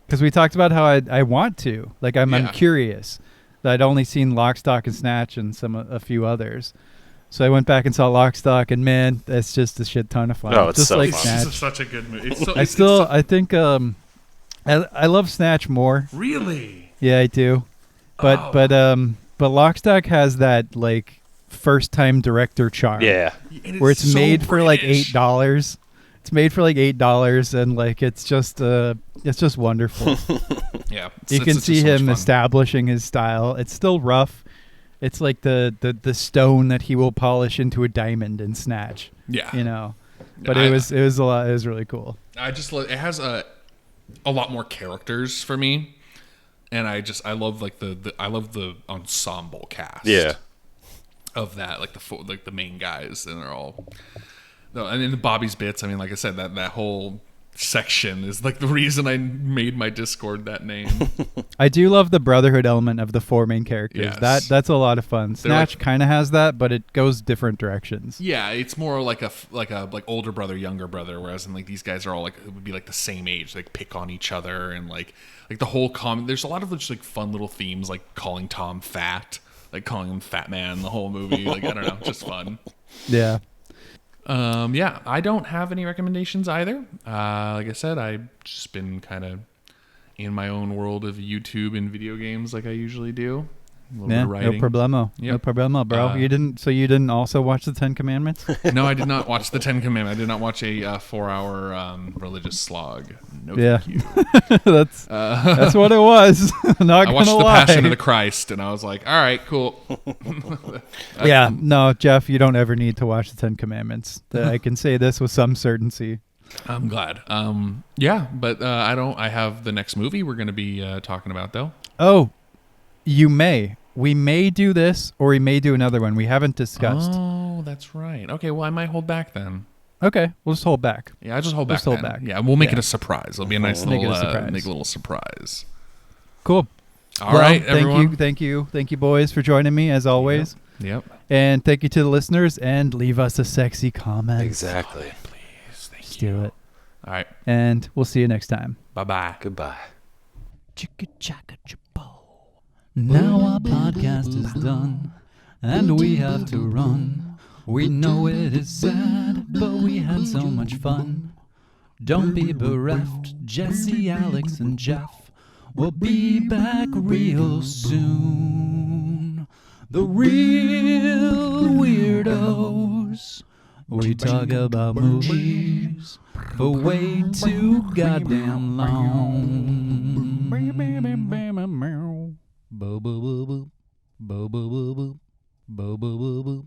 Because we talked about how I want to. Like, I'm curious. I'd only seen Lock, Stock, and Snatch and a few others. So I went back and saw Lock, Stock, and man, that's just a shit ton of fun. Oh, it's just so like fun. Snatch. It's such a good movie. I think I love Snatch more. Really? Yeah, I do. But Lock, Stock has that like first time director charm. Yeah. Where it's so made for like British. $8. It's made for like $8, and like it's just wonderful. Yeah. You can see him fun. establishing his style. It's still rough. It's like the stone that he will polish into a diamond in Snatch. Yeah. You know. But it was a lot. It was really cool. I just it has a lot more characters for me, and I love like I love the ensemble cast. Yeah. Of that, like the main guys, and they're all. And in the Bobby's Bits, I mean, like I said, that whole section is like the reason I made my Discord that name. I do love the brotherhood element of the four main characters. Yes. That's a lot of fun. Snatch kind of has that, but it goes different directions. Yeah, it's more like a older brother, younger brother, whereas in like these guys are all like, it would be like the same age, like pick on each other, and like the whole there's a lot of just like fun little themes, like calling Tom fat, like calling him fat man the whole movie. Like, I don't know, just fun. Yeah. Yeah, I don't have any recommendations either. Like I said, I've just been kind of in my own world of YouTube and video games like I usually do. Yeah, no problemo. Yep. No problemo, bro. You didn't also watch the 10 Commandments? No, I did not watch the 10 Commandments. I did not watch a 4-hour religious slog. No, thank you. that's what it was. Not I watched gonna the lie. Passion of the Christ, and I was like, all right, cool. Yeah, no, Jeff, you don't ever need to watch the 10 Commandments. I can say this with some certainty. I'm glad. Yeah, but I have the next movie we're going to be talking about, though. Oh, we may do this, or we may do another one. We haven't discussed. Oh, that's right. Okay, well, I might hold back then. Okay, we'll just hold back. Yeah, I just hold back. Just hold back. Yeah, we'll make it a surprise. It'll be a nice Make little it a surprise. make a little surprise. Cool. All right, everyone. Thank you, boys, for joining me as always. Yep. And thank you to the listeners. And leave us a sexy comment. Exactly. Oh, please, thank Do you. it. All right. And we'll see you next time. Bye-bye. Goodbye. Chicka chaka chapo. Now our podcast is done, and we have to run. We know it is sad, but we had so much fun. Don't be bereft, Jesse, Alex, and Jeff. We'll be back real soon. The Reel Weirdos. We talk about movies for way too goddamn long. Bo bo bo bo bo bo bo bo bo bo bo bo bo bo.